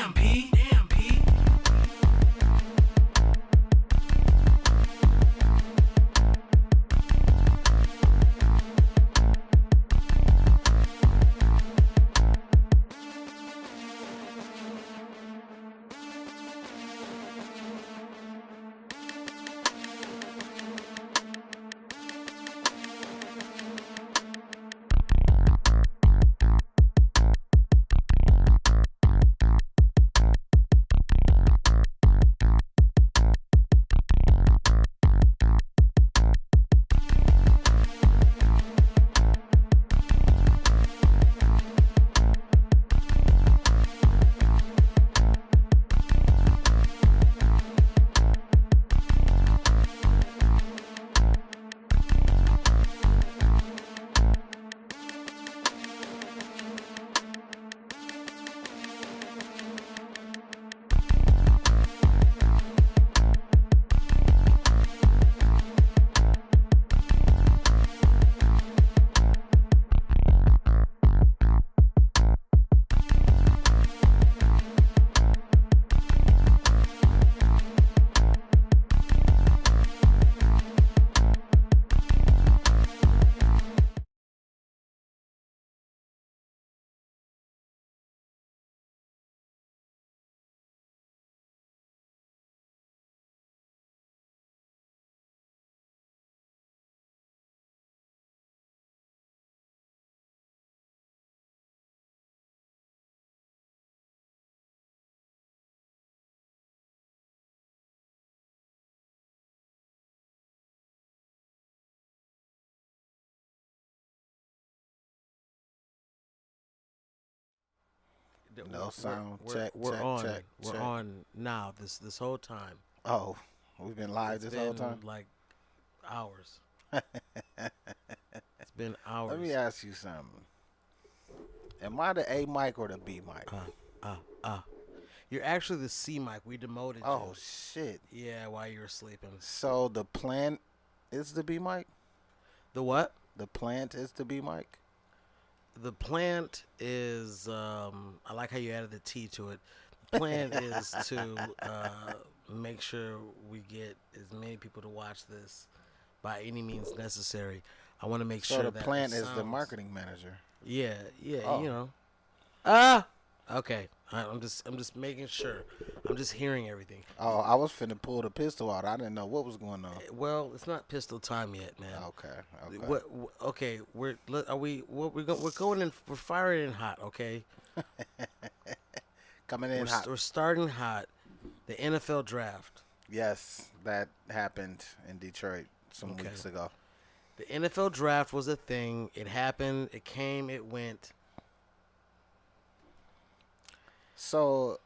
Damn, P. Damn, P. No sound. We're, Check, we're check, on. check, We're check. on now. This whole time. Oh, we've been live It's this whole been time? like hours. It's been Let me hours. ask you something. Am I the A mic or the B mic? Uh, uh. You're actually the C mic. We demoted Oh, shit. you. Yeah, while you were sleeping. So the plant is the B mic? The what? The plant is the B mic? The plant is. I like how you added the T to it. The plan is to make sure we get as many people to watch this by any means necessary. I want to make So sure the that plant it is the sounds- marketing manager. Yeah, Oh. you know. Okay. I'm just making sure. I'm just hearing everything. Oh, I was finna pull the pistol out. I didn't know what was going on. Well, it's not pistol time yet, man. Okay. Okay, we're going in. We're firing in hot. Okay, Coming in hot. we're starting hot. The NFL draft. Yes, that happened in Detroit some Okay. weeks ago. The NFL draft was a thing. It happened. It came. It went. So,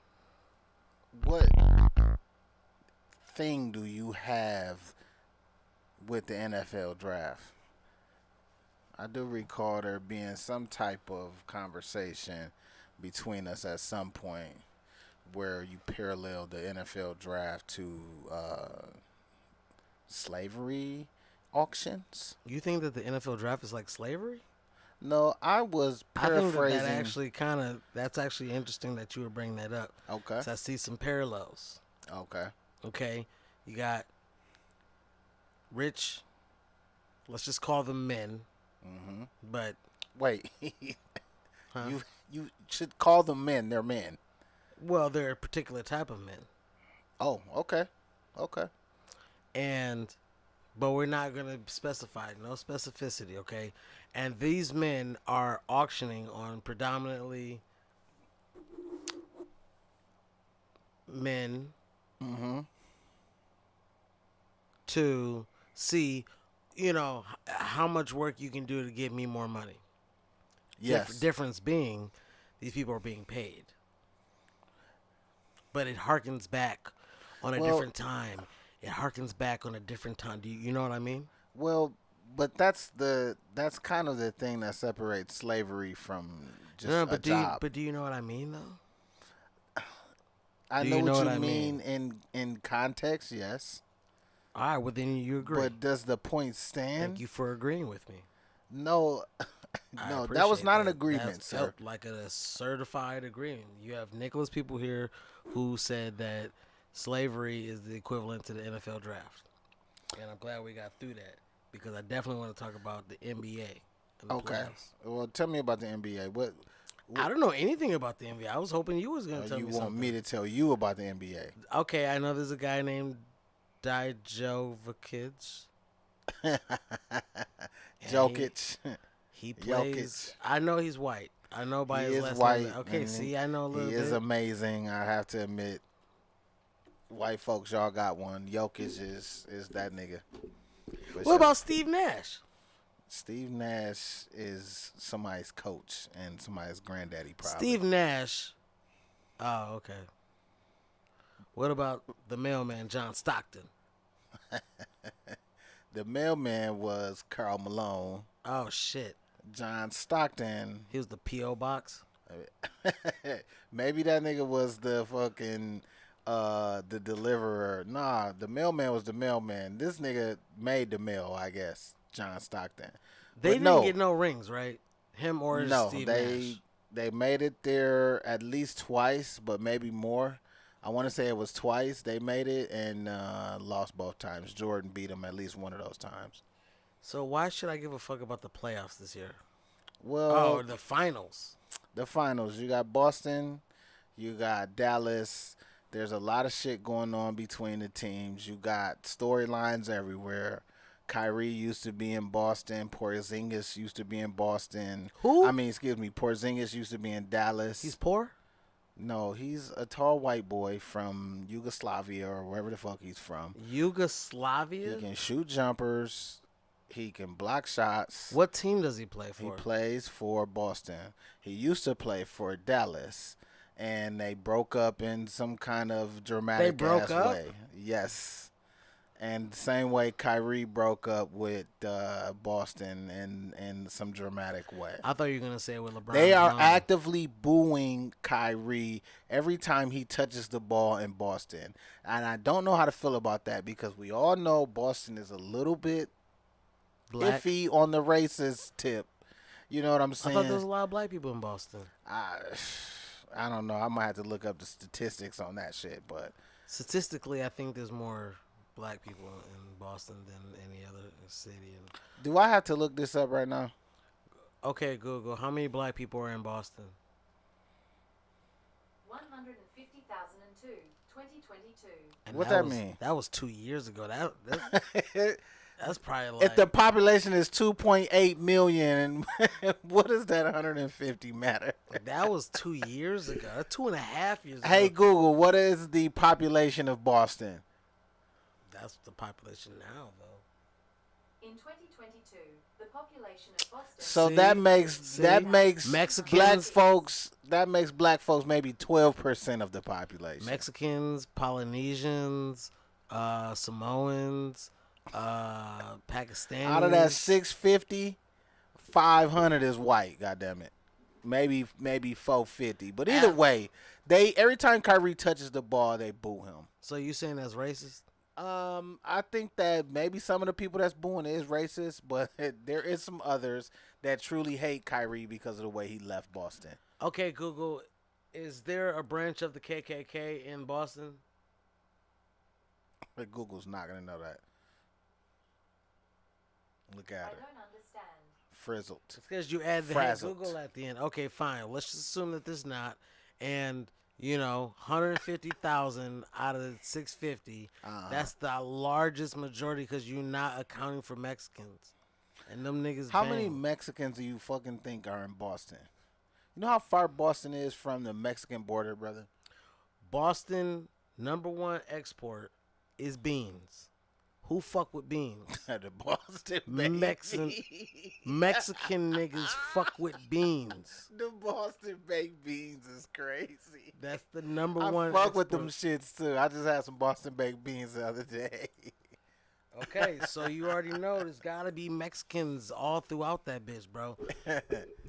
what thing do you have with the NFL draft? I do recall there being some type of conversation between us at some point where you paralleled the NFL draft to slavery auctions. You think that the NFL draft is like slavery? No, I was I think paraphrasing. that actually that's actually interesting that you were bringing that up. Okay. So I see some parallels. Okay. Okay, you got rich. Let's just call them men. Mm-hmm. But Wait. huh? You should call them men. They're men. Well, they're a particular type of men, Oh, okay. Okay. but we're not gonna specify. No specificity. Okay, and these men are auctioning on predominantly men Mm-hmm. to see, how much work you can do to give me more money. Yes. Difference being, these people are being paid. But it harkens back on a different time. It harkens back on a different time. Do you know what I mean? Well, but that's kind of the thing that separates slavery from just No, a but job. do you know what I mean though? I do know you know what what you I mean in context, yes. All right, well then you agree. But does the point stand? Thank you for agreeing with me. No, I No, that was appreciate not an that. agreement, That sir. felt like a certified agreement. You have Nicholas people here who said that slavery is the equivalent to the NFL draft. And I'm glad we got through that because I definitely want to talk about the NBA and the Okay. playoffs. Well, tell me about the NBA. I don't know anything about the NBA. I was hoping you was going to tell You me want something. me to tell you about the NBA? Okay, I know there's a guy named Dijovic. Jokic. He Jokic. plays. I know he's white. I know by He his is last white. name. Okay, and see, I know a little he bit. is amazing. I have to admit, white folks, y'all got one. Jokic is that nigga. For What sure. about Steve Nash? Steve Nash is somebody's coach and somebody's granddaddy, probably. Steve Nash. Oh, okay. What about the mailman, John Stockton? The mailman was Karl Malone. Oh, shit. John Stockton. He was the P.O. box? Maybe that nigga was the fucking the deliverer. Nah, the mailman was the mailman. This nigga made the mail, I guess. John Stockton. They But didn't no, get no rings, right? Him or no, Steve they Nash? they made it there at least twice, but maybe more. I want to say it was twice they made it and lost both times. Jordan beat them at least one of those times. So why should I give a fuck about the playoffs this year? Well, Oh, the finals. the finals. You got Boston, you got Dallas. There's a lot of shit going on between the teams. You got storylines everywhere. Kyrie used to be in Boston. Porzingis used to be in Boston. Who? Porzingis used to be in Dallas. He's poor? No, he's a tall white boy from Yugoslavia or wherever the fuck he's from. Yugoslavia? He can shoot jumpers. He can block shots. What team does he play He for? plays for Boston. He used to play for Dallas, and they broke up in some kind of dramatic ass way. Yes. And the same way Kyrie broke up with Boston in some dramatic way. I thought you were going to say with LeBron. They are actively booing Kyrie every time he touches the ball in Boston. And I don't know how to feel about that because we all know Boston is a little bit Black. iffy on the racist tip. You know what I'm I saying? thought there was a lot of black people in Boston. I don't know. I might have to look up the statistics on that shit. But Statistically, I think there's more black people in Boston than any other city. do I have to look this up right now? Okay, Google. How many black people are in Boston? 150,002, 2022. And What that mean? That was 2 years ago. That's probably like. If the population is 2.8 million, what does that 150 matter? That was 2 years ago. That's 2.5 years ago. Hey Google, what is the population of Boston? That's the population now, though. In 2022, the population of Boston. So See? that makes Mexicans- black folks maybe 12% of the population. Mexicans, Polynesians, Samoans, Pakistanis. Out of that 650, 500 is white. Goddamn it, maybe 450. But either way, every time Kyrie touches the ball, they boo him. So you saying that's racist? I think that maybe some of the people that's booing is racist, but there is some others that truly hate Kyrie because of the way he left Boston. Okay, Google. Is there a branch of the KKK in Boston? But Google's not gonna know that. Look I at her, don't understand. frizzled. It's because you add the Frazzled. Google at the end. Okay, fine. Let's just assume that this not. And, 150,000 out of the 650. That's the largest majority because you're not accounting for Mexicans. And them niggas How bang. many Mexicans do you fucking think are in Boston? You know how far Boston is from the Mexican border, brother? Boston, #1 export is beans. Who fuck with beans? The Boston Mexican niggas fuck with beans. The Boston baked beans is crazy. That's the #1 I fuck with export. them shits too. I just had some Boston baked beans the other day. Okay, so you already know there's gotta be Mexicans all throughout that bitch, bro. All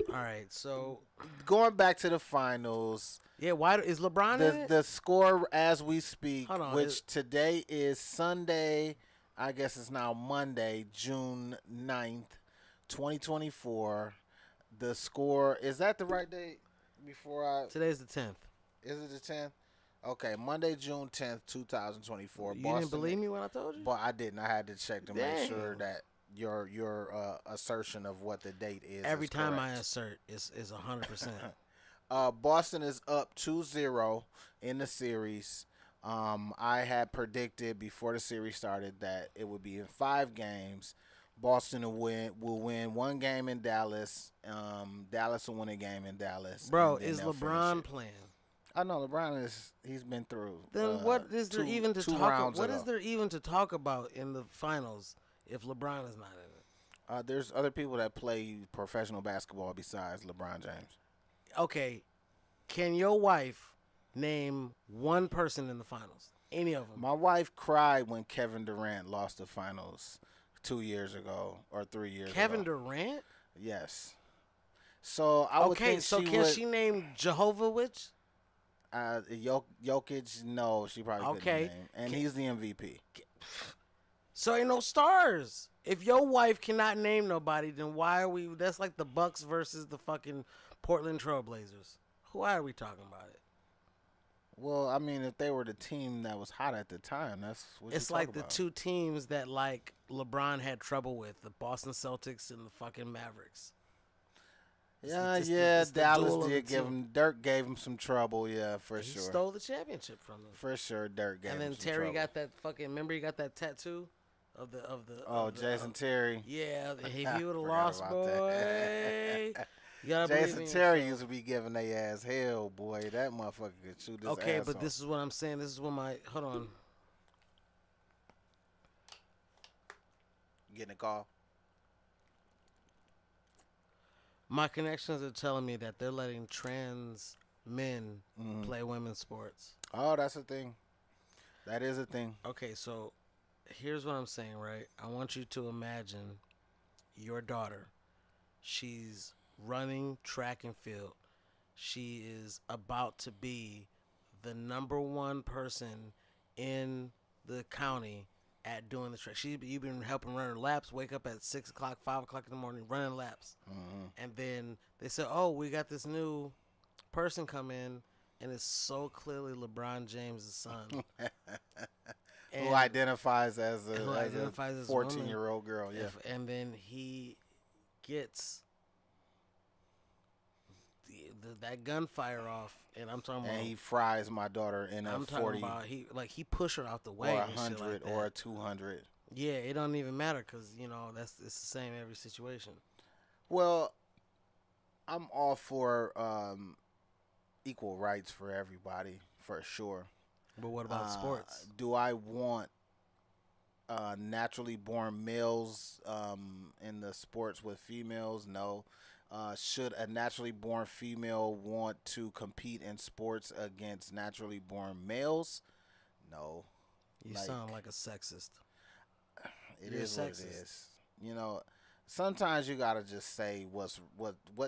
right, so Going back to the finals, yeah, why is LeBron in it? the score as we speak, Hold on, which today is Sunday, I guess it's now Monday, June 9th, 2024. The score, is that the right date? Today's the 10th. Is it the 10th? Okay, Monday, June 10th, 2024. You didn't believe me when I told you? But I didn't. I had to check to make sure Damn. that your assertion of what the date is Every time correct. I assert is 100%. Boston is up 2-0 in the series. I had predicted before the series started that it would be in 5 games. Boston will win 1 game in Dallas. Dallas will win a game in Dallas. Bro, and then is they'll finish LeBron it. playing? I know he's been through. Then what is there even to two talk rounds What ago. is there even to talk about in the finals if LeBron is not in it? There's other people that play professional basketball besides LeBron James. Okay, can your wife name one person in the finals? Any of them? My wife cried when Kevin Durant lost the finals 2 years ago or 3 years Kevin ago. Durant? Yes. So I would Okay, think so she can would. she name Jehovahwich? Jokic, no, she probably Okay. couldn't name. And he's the MVP. So ain't no stars. If your wife cannot name nobody, then why are we? That's like the Bucks versus the fucking Portland Trailblazers. Why are we talking about it? Well, I mean, if they were the team that was hot at the time, that's what It's you like talk the about. two teams that like LeBron had trouble with, the Boston Celtics and the fucking Mavericks. It's the Dallas duel of did the give two. him. Dirk gave him some trouble, yeah, for He sure. stole the championship from them. For sure, Dirk gave And him then some Terry trouble. got that fucking. Remember, he got that tattoo of the. Oh, Jason Terry. Yeah, if he would have Forgot lost, about boy. You gotta believe Jason in Terry yourself. used to be giving their ass hell, boy. That motherfucker could shoot his Okay, ass but off. this is what I'm saying. This is what my hold on. Getting a call. My connections are telling me that they're letting trans men play women's sports. Oh, that's a thing. That is a thing. Okay, so here's what I'm saying, right? I want you to imagine your daughter. She's running track and field. She is about to be the number 1 person in the county at doing the track. You've been helping run her laps. Wake up at 6 o'clock, 5 o'clock in the morning, running laps. And then they said, "Oh, we got this new person come in," and it's so clearly LeBron James' son. Who identifies as a, who as identifies a as a woman. 14-year-old girl, yeah. And then he gets that gunfire off, and I'm talking And about. he fries my daughter in a I'm 40 talking about he pushed her out the or way a and shit 100 like or a that. 200. Yeah, it don't even matter because it's the same every situation. Well, I'm all for equal rights for everybody, for sure. But what about sports? Do I want naturally born males in the sports with females? No. Should a naturally born female want to compete in sports against naturally born males? No. You sound like a sexist. It You're is what it sexist. is. Sometimes you gotta just say what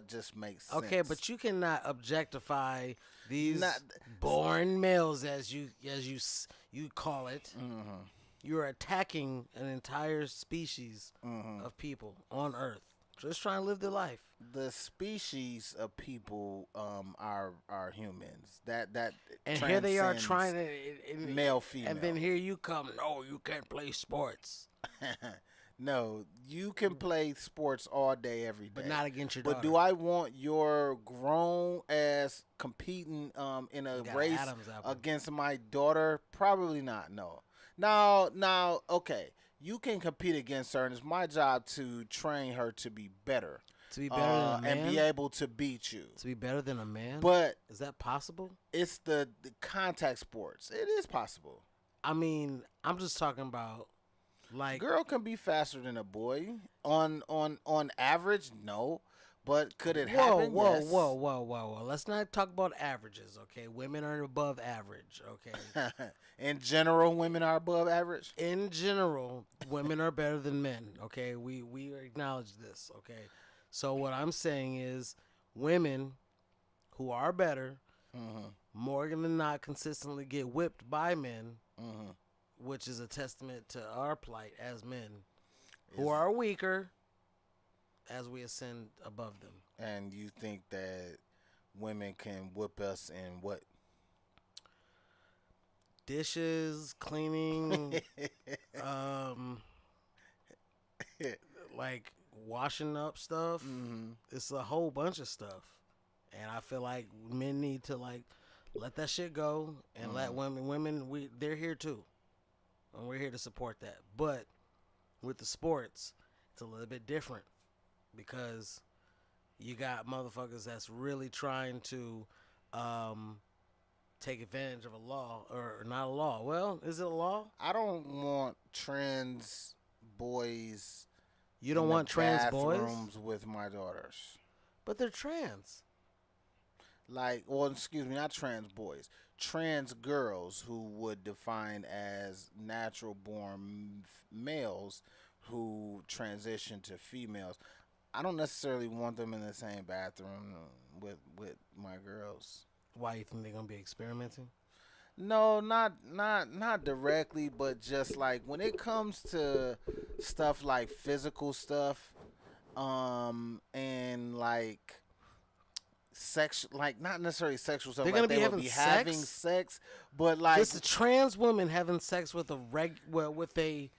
just makes sense. Okay, but you cannot objectify these Not- born males as you call it. Mm-hmm. You're attacking an entire species of people on Earth, just trying to live their life. The species of people are humans. That And here they are transcends trying to male female. And then here you come. No, you can't play sports, No, you can play sports all day, every day, but not against your But daughter. do I want your grown ass competing in a Got race Adam's apple. against my daughter? Probably not. No. Now, okay. You can compete against her, and it's my job to train her to be better. To be better than a man? and be able to beat you. To be better than a man? But is that possible? it's the contact sports. It is possible. I mean, I'm just talking about like Girl can be faster than a boy. On average, no. But could it happen? Yes. Whoa. Let's not talk about averages, okay? Women are above average, okay? In general, women are above average. In general, women are better than men, okay? We acknowledge this, okay? So what I'm saying is women who are better, more than not consistently get whipped by men, which is a testament to our plight as men, who are weaker, as we ascend above them. And you think that women can whip us in what? Dishes, cleaning, um, like washing up stuff. Mm-hmm. It's a whole bunch of stuff, and I feel like men need to like let that shit go and let women they're here too, and we're here to support that. But with the sports, it's a little bit different because you got motherfuckers that's really trying to take advantage of a law or not a law. Well, is it a law? I don't want trans boys. You don't in the want trans boys, bathrooms with my daughters. but they're trans. Like, well, excuse me, not trans boys, trans girls who would define as natural born males who transition to females. I don't necessarily want them in the same bathroom with my girls. Why you think they're gonna be experimenting? No, not directly, but just like when it comes to stuff like physical stuff, and like like not necessarily sexual stuff. They're Like gonna be they would having be having sex? sex, but like Just a trans woman having sex with with a.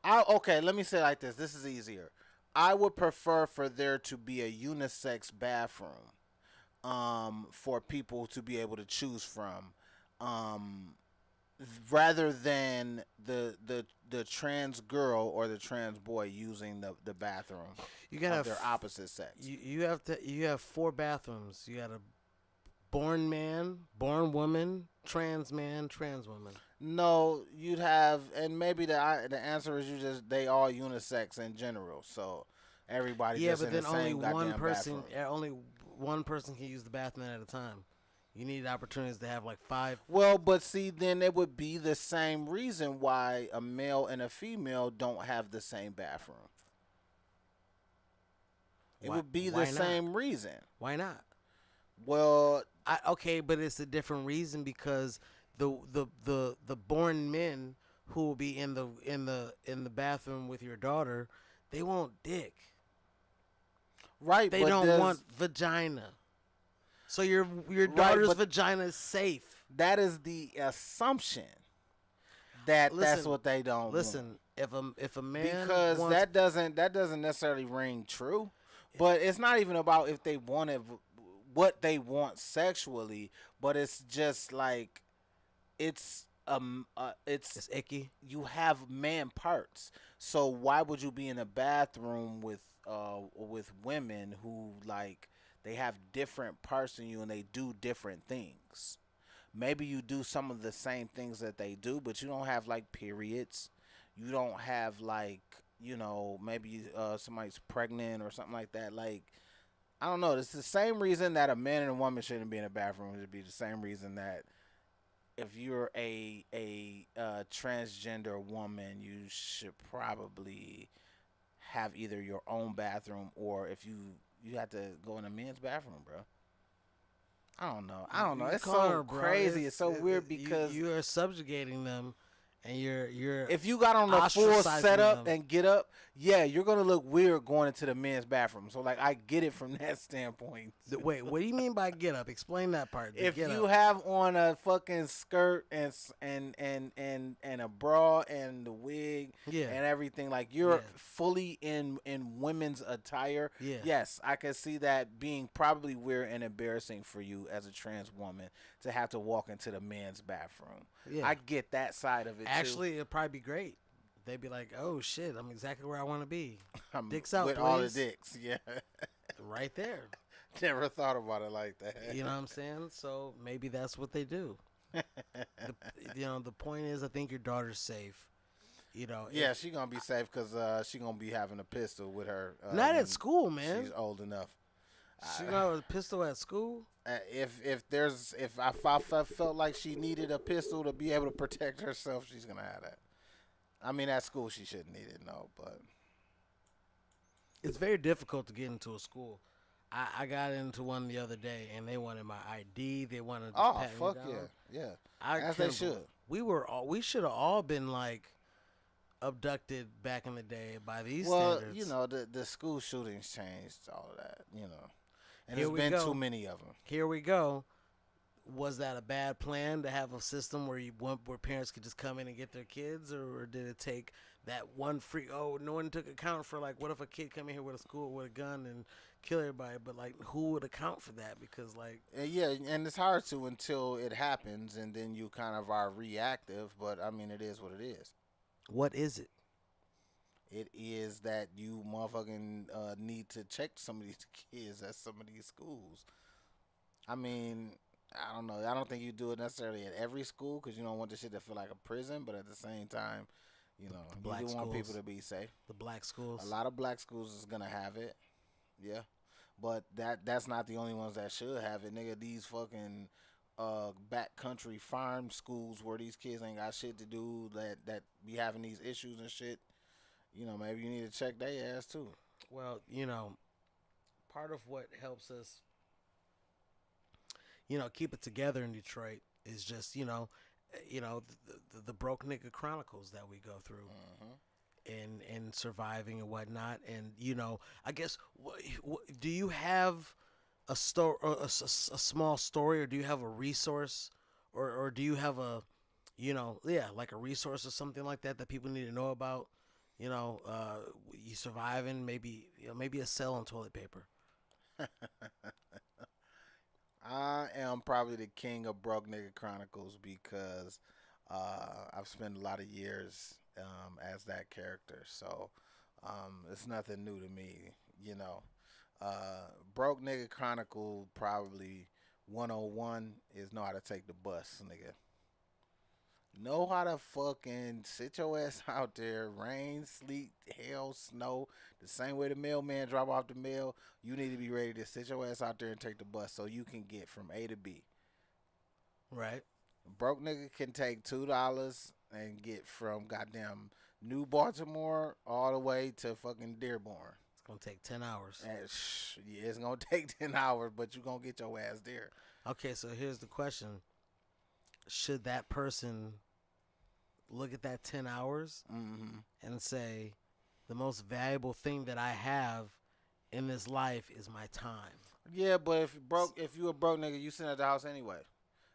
okay, let me say it like this. This is easier. I would prefer for there to be a unisex bathroom, for people to be able to choose from, rather than the trans girl or the trans boy using the bathroom You gotta of their have opposite sex. you have 4 bathrooms. You got a born man, born woman, trans man, trans woman. No, you'd have, and maybe the answer is they all unisex in general. So everybody Yeah, just but in the then only same one goddamn person, bathroom. only one person can use the bathroom at a time. You need opportunities to have like 5. Well, but see, then it would be the same reason why a male and a female don't have the same bathroom. It would be the why not? same reason. Why not? Well, Okay, but it's a different reason because the born men who will be in the bathroom with your daughter, they want dick. right, They but don't want vagina. So your daughter's but vagina is safe. that is the assumption that that's Listen, what they don't Listen, if a want. man Because wants, that doesn't necessarily ring true. But it's not even about if they wanted what they want sexually, but it's just like it's it's icky. you have man parts. So why would you be in a bathroom with women who like they have different parts than you and they do different things? Maybe you do some of the same things that they do, but you don't have like periods. You don't have like, maybe somebody's pregnant or something like that. Like, I don't know. It's the same reason that a man and a woman shouldn't be in a bathroom. It would be the same reason that if you're a transgender woman, you should probably have either your own bathroom or if you have to go in a men's bathroom, bro. I don't know. It's so crazy. It's so weird because you are subjugating them, and you're if you got on the full ostracizing setup them. and get up, yeah, you're gonna look weird going into the men's bathroom. So like, I get it from that standpoint. Wait, what do you mean by get up? Explain that part. The If get you up. have on a fucking skirt and a bra and the wig Yeah. and everything, like you're Yeah. fully in women's attire, Yeah. yes, I can see that being probably weird and embarrassing for you as a trans woman to have to walk into the men's bathroom. Yeah. I get that side of it too. Actually, it'd probably be great. They'd be like, "Oh shit, I'm exactly where I want to be. I'm Dicks out, with please." all the dicks, yeah. Right there. Never thought about it like that. You know what I'm saying? So maybe that's what they do. The point is, I think your daughter's safe. Yeah, she gonna be safe because she gonna be having a pistol with her. Not when at school, man. She's old enough. She got a pistol at school. If I felt like she needed a pistol to be able to protect herself, she's gonna have that. I mean, at school she shouldn't need it, no, but It's very difficult to get into a school. I got into one the other day, and they wanted my ID. They wanted to pat me fuck down. yeah, I as they couldn't should. We should have all been like abducted back in the day by these Well, standards. you know, the school shootings changed all of that, you know. And Here there's we been too go. many of them. Here we go. Was that a bad plan to have a system where where parents could just come in and get their kids, or did it take that one free? Oh, no one took account for like, what if a kid come in here with a school with a gun and kill everybody? But like, who would account for that? Because like, Yeah, and it's hard to until it happens, and then you kind of are reactive. But I mean, it is what it is. what is it? It is that you motherfucking need to check some of these kids at some of these schools. I mean, I don't know. I don't think you do it necessarily at every school because you don't want the shit to feel like a prison. But at the same time, you know, you Black do want people schools. to be safe. The black A schools. lot of black schools is gonna have it. Yeah, but that's not the only ones that should have it, nigga. These fucking backcountry farm schools where these kids ain't got shit to do that be having these issues and shit. You know, maybe you need to check their ass too. Well, part of what helps us, keep it together in Detroit is just, the broke nigga chronicles that we go through. And surviving and whatnot, and I guess, do you have a story, a small story, or do you have a resource, or do you have a, like a resource or something like that people need to know about? You surviving, maybe a sale on toilet paper. I am probably the king of broke nigga chronicles because I've spent a lot of years as that character, so it's nothing new to me. You know, broke nigga chronicle probably 101 is know how to take the bus, nigga. Know how to fucking sit your ass out there, rain, sleet, hail, snow. The same way the mailman drop off the mail, you need to be ready to sit your ass out there and take the bus so you can get from A to B. Right. Broke nigga can take $2 and get from goddamn New Baltimore all the way to fucking Dearborn. It's gonna take 10 hours. And yeah, it's gonna take 10 hours, but you gonna get your ass there. Okay, so here's the question: should that person look at that 10 hours and say, the most valuable thing that I have in this life is my time? Yeah, but if you a broke nigga, you sitting at the house anyway.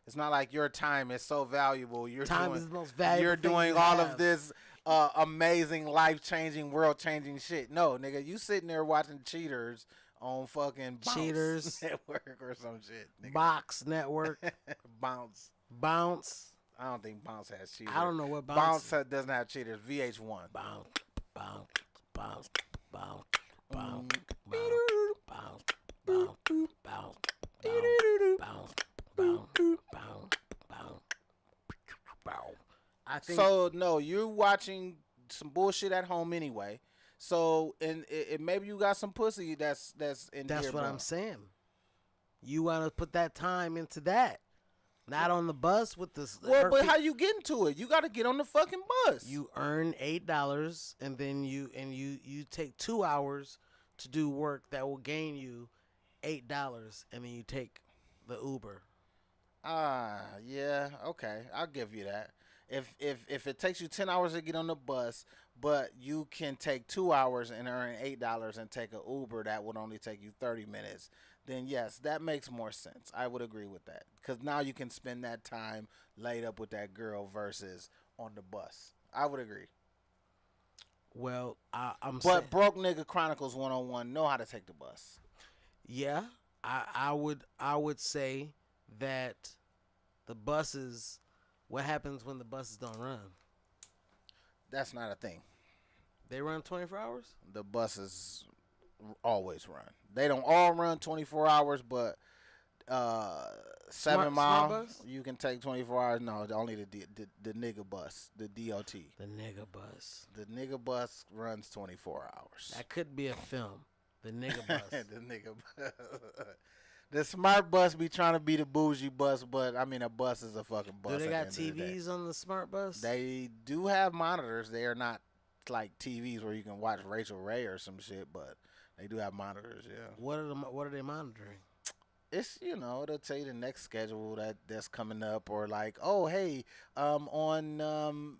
It's not like your time is so valuable. Time is the most valuable You're thing doing you all have. of this amazing, life-changing, world-changing shit. No, nigga, you sitting there watching Cheaters on fucking Bounce Cheaters Network or some shit. Nigga. Box Network. Bounce. Bounce. I don't think Bounce has cheaters. I don't know what Bounce Doesn't have cheaters. VH1. Bounce, bounce, bounce, bounce, bounce, bounce, bounce, bounce, bounce, bounce, bounce, bounce, bounce. I think So no, you're watching some bullshit at home anyway. So and maybe you got some pussy that's in. that's what Dearborn. I'm saying. You want to put that time into that, not on the bus with the. Well, but how you getting to it? You got to get on the fucking bus. You earn $8, and then you take 2 hours to do work that will gain you $8, and then you take the Uber. Yeah, okay, I'll give you that. If it takes you 10 hours to get on the bus, but you can take 2 hours and earn $8 and take an Uber that would only take you 30 minutes, then yes, that makes more sense. I would agree with that because now you can spend that time laid up with that girl versus on the bus. I would agree. Well, I'm But saying, broke nigga chronicles 101 know how to take the bus. yeah, I would say that the buses. What happens when the buses don't run? That's not a thing. They run 24 hours? The buses always run. They don't all run 24 hours, but 7 Mile, smart bus? you can take 24 hours. No, only the nigga bus, the DOT. The nigga bus. The nigga bus runs 24 hours. That could be a film. The nigga bus. The nigga bus. The smart bus be trying to be the bougie bus, but I mean a bus is a fucking bus. Do they got at the end of the day. TVs on the smart bus? They do have monitors. They are not like TVs where you can watch Rachel Ray or some shit, but they do have monitors. Yeah. What are they monitoring? It's it'll tell you the next schedule that's coming up, or like, oh hey, on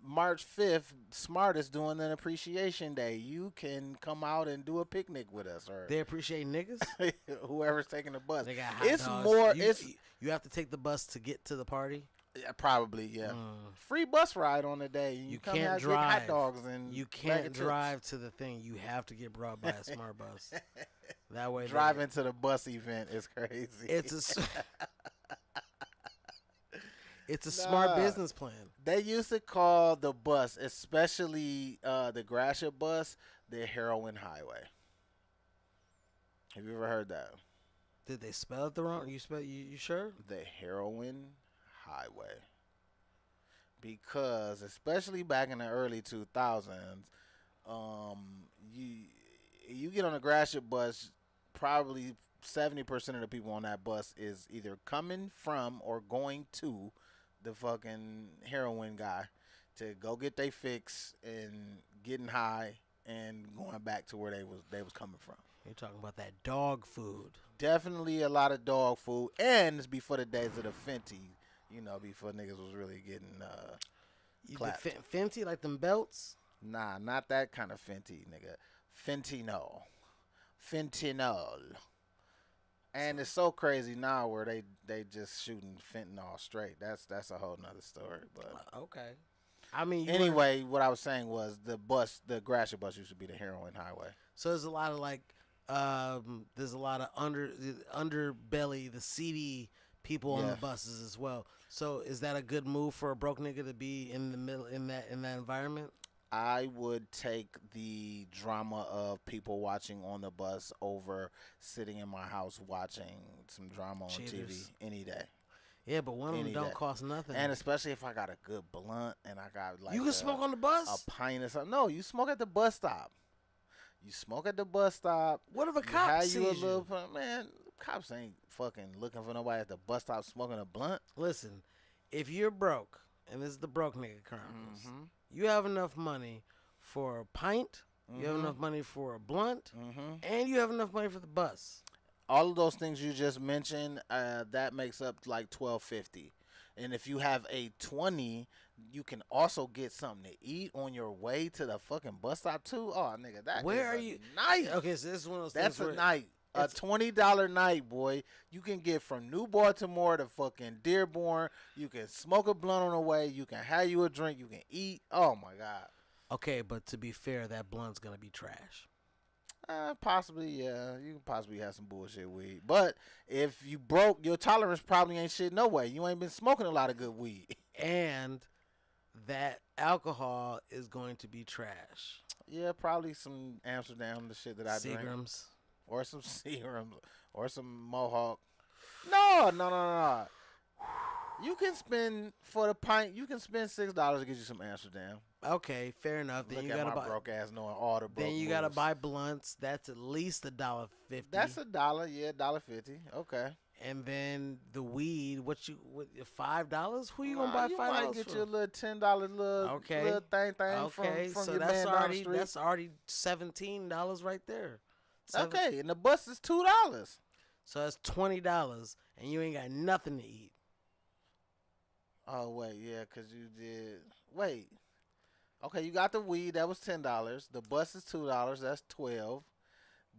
March 5th, Smart is doing an appreciation day. You can come out and do a picnic with us, or They appreciate niggas. whoever's taking the bus. They got hot It's dogs. more. You, It's you have to take the bus to get to the party. yeah, probably yeah. Free bus ride on the day. You come can't out drive. get hot dogs and You bag can't of chips. drive to the thing. You have to get brought by a smart bus. That way, Driving to the bus event is crazy. It's a smart Nah. business plan. They used to call the bus, especially the Gratiot bus, the heroin highway. Have you ever heard that? Did they spell it the wrong? You sure? The heroin highway. Because especially back in the early 2000s, you get on a Gratiot bus, probably 70% of the people on that bus is either coming from or going to the fucking heroin guy to go get their fix and getting high and going back to where they was coming from. You're talking about that dog food. Definitely a lot of dog food, and it's before the days of the Fenty, before niggas was really getting The clapped. Fenty, like them belts. Nah, not that kind of Fenty, nigga. Fentanyl. And it's so crazy now where they just shooting fentanyl straight. That's a whole nother story. But Okay. I mean, anyway, what I was saying was the Gratiot bus used to be the heroin highway. So there's a lot of there's a lot of underbelly, the seedy people on Yeah. the buses as well. So is that a good move for a broke nigga to be in the middle in that environment? I would take the drama of people watching on the bus over sitting in my house watching some drama on Cheaters. TV any day. Yeah, but one of them Any don't day. cost nothing. And especially if I got a good blunt and I got like you can smoke on the bus. a pint or something. No, you smoke at the bus stop. You smoke at the bus stop. What if a You cop have sees you a you? little man. Cops ain't fucking looking for nobody at the bus stop smoking a blunt. Listen, if you're broke, and this is the broke nigga chronicles, Mm-hmm. you have enough money for a pint, you have enough money for a blunt, and you have enough money for the bus. All of those things you just mentioned, that makes up like $12.50. And if you have a 20, you can also get something to eat on your way to the fucking bus stop too. Oh, nigga, that Where are is a you? night. Okay, so this is one of those That's things a where night. A $20 night, boy. You can get from New Baltimore to fucking Dearborn. You can smoke a blunt on the way. You can have you a drink. You can eat. Oh my God. Okay, but to be fair, that blunt's gonna be trash. Possibly, yeah. You can possibly have some bullshit weed. But if you broke, your tolerance probably ain't shit no way. You ain't been smoking a lot of good weed. And that alcohol is going to be trash. Yeah, probably some Amsterdam, the shit that I drink. Seagrams. Or some Seagram. Or some Mohawk. No. You can spend, for the pint, you can spend $6 to get you some Amsterdam. Okay, fair enough. Then Look you at gotta my buy. broke ass knowing all the broke Then you gotta moves. buy blunts. That's at least $1.50. That's $1, yeah, $1.50. Okay. And then the weed. $5? Who you gonna buy You $5 might get for? you a little $10 little thing Okay, from so your that's man down the already street. that's already $17 right there. Okay, and the bus is $2. So that's $20, and you ain't got nothing to eat. Oh wait, yeah, cause you did. Wait, okay, you got the weed. That was $10. The bus is $2. That's $12.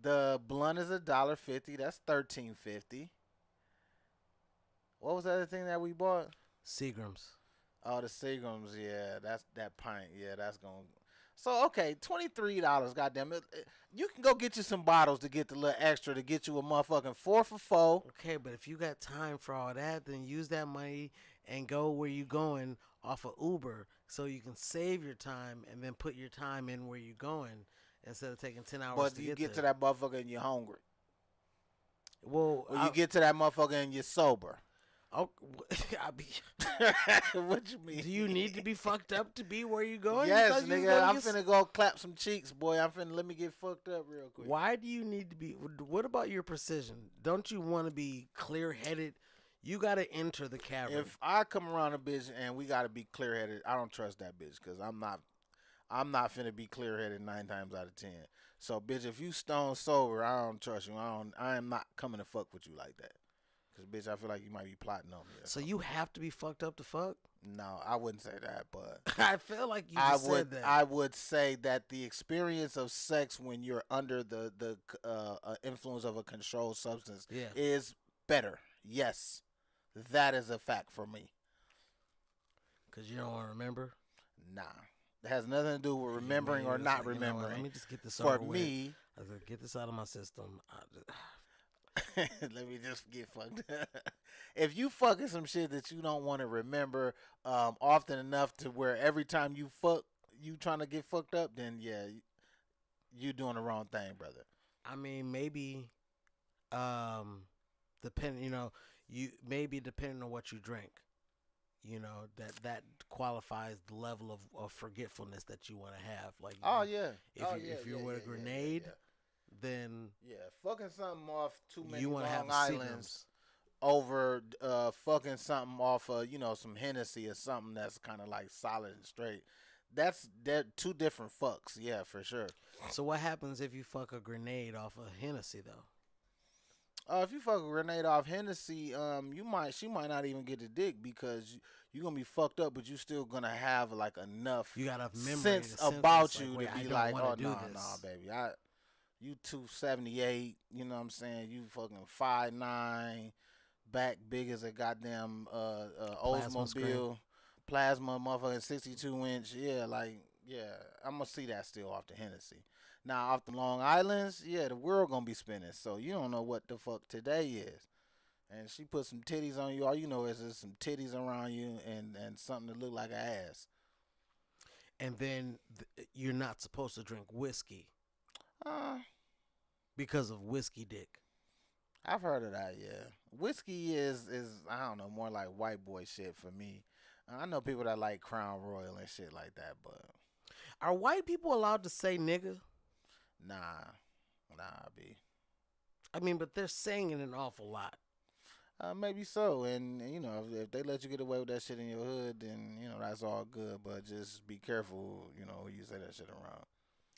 The blunt is $1.50. That's $13.50. What was the other thing that we bought? Seagrams. Oh, the Seagrams. Yeah, that's that pint. Yeah, that's going. So okay, $23. Goddamn it, you can go get you some bottles to get the little extra to get you a motherfucking 4 for $4. Okay, but if you got time for all that, then use that money and go where you going off of Uber, so you can save your time and then put your time in where you going instead of taking 10 hours. But to you get to there. that motherfucker and you're hungry. Well, Or you get to that motherfucker and you're sober. Oh, What you mean? do you need to be fucked up to be where you going? You Yes, thought you was nigga. gonna I'm get finna go clap some cheeks, boy. Let me get fucked up real quick. Why do you need to be? What about your precision? Don't you want to be clear-headed? You got to enter the cavern. If I come around a bitch and we gotta be clear headed, I don't trust that bitch because I'm not finna be clear headed 9 times out of 10. So, bitch, if you stone sober, I don't trust you. I am not coming to fuck with you like that. Cause bitch, I feel like you might be plotting on me. So you have to be fucked up to fuck? No, I wouldn't say that, but I feel like you just said that. I would say that the experience of sex when you're under the influence of a controlled substance is better. Yes, that is a fact for me. Cause you don't want to remember. Nah, it has nothing to do with remembering or not remembering. Let me just get this for over me. With. I said, get this out of my system. Let me just get fucked up. If you fucking some shit that you don't want to remember often enough to where every time you fuck, you trying to get fucked up, then yeah, you doing the wrong thing, brother. I mean, maybe, depending on what you drink, that qualifies the level of forgetfulness that you want to have. Like, if you're with a grenade. Then fucking something off too many you Long Islands over fucking something off of some Hennessy or something that's kind of like solid and straight. They're two different fucks, yeah, for sure. So what happens if you fuck a grenade off of Hennessy though? If you fuck a grenade off Hennessy, she might not even get the dick because you're gonna be fucked up, but you still gonna have like enough you got enough memory sense about you to be like, oh nah, baby, you 278, you know what I'm saying? You fucking 5'9", back big as a goddamn Oldsmobile, plasma motherfucking 62-inch. Yeah, I'm gonna see that still off the Hennessy. Now off the Long Islands, the world gonna be spinning. So you don't know what the fuck today is. And she put some titties on you. All you know is there's some titties around you and something that look like an ass. And then you're not supposed to drink whiskey. Because of whiskey dick. I've heard of that, yeah. Whiskey is I don't know, more like white boy shit for me. I know people that like Crown Royal and shit like that, but are white people allowed to say nigga? Nah, B. I mean, but they're saying it an awful lot. Maybe so, and if they let you get away with that shit in your hood, then that's all good. But just be careful, who you say that shit around.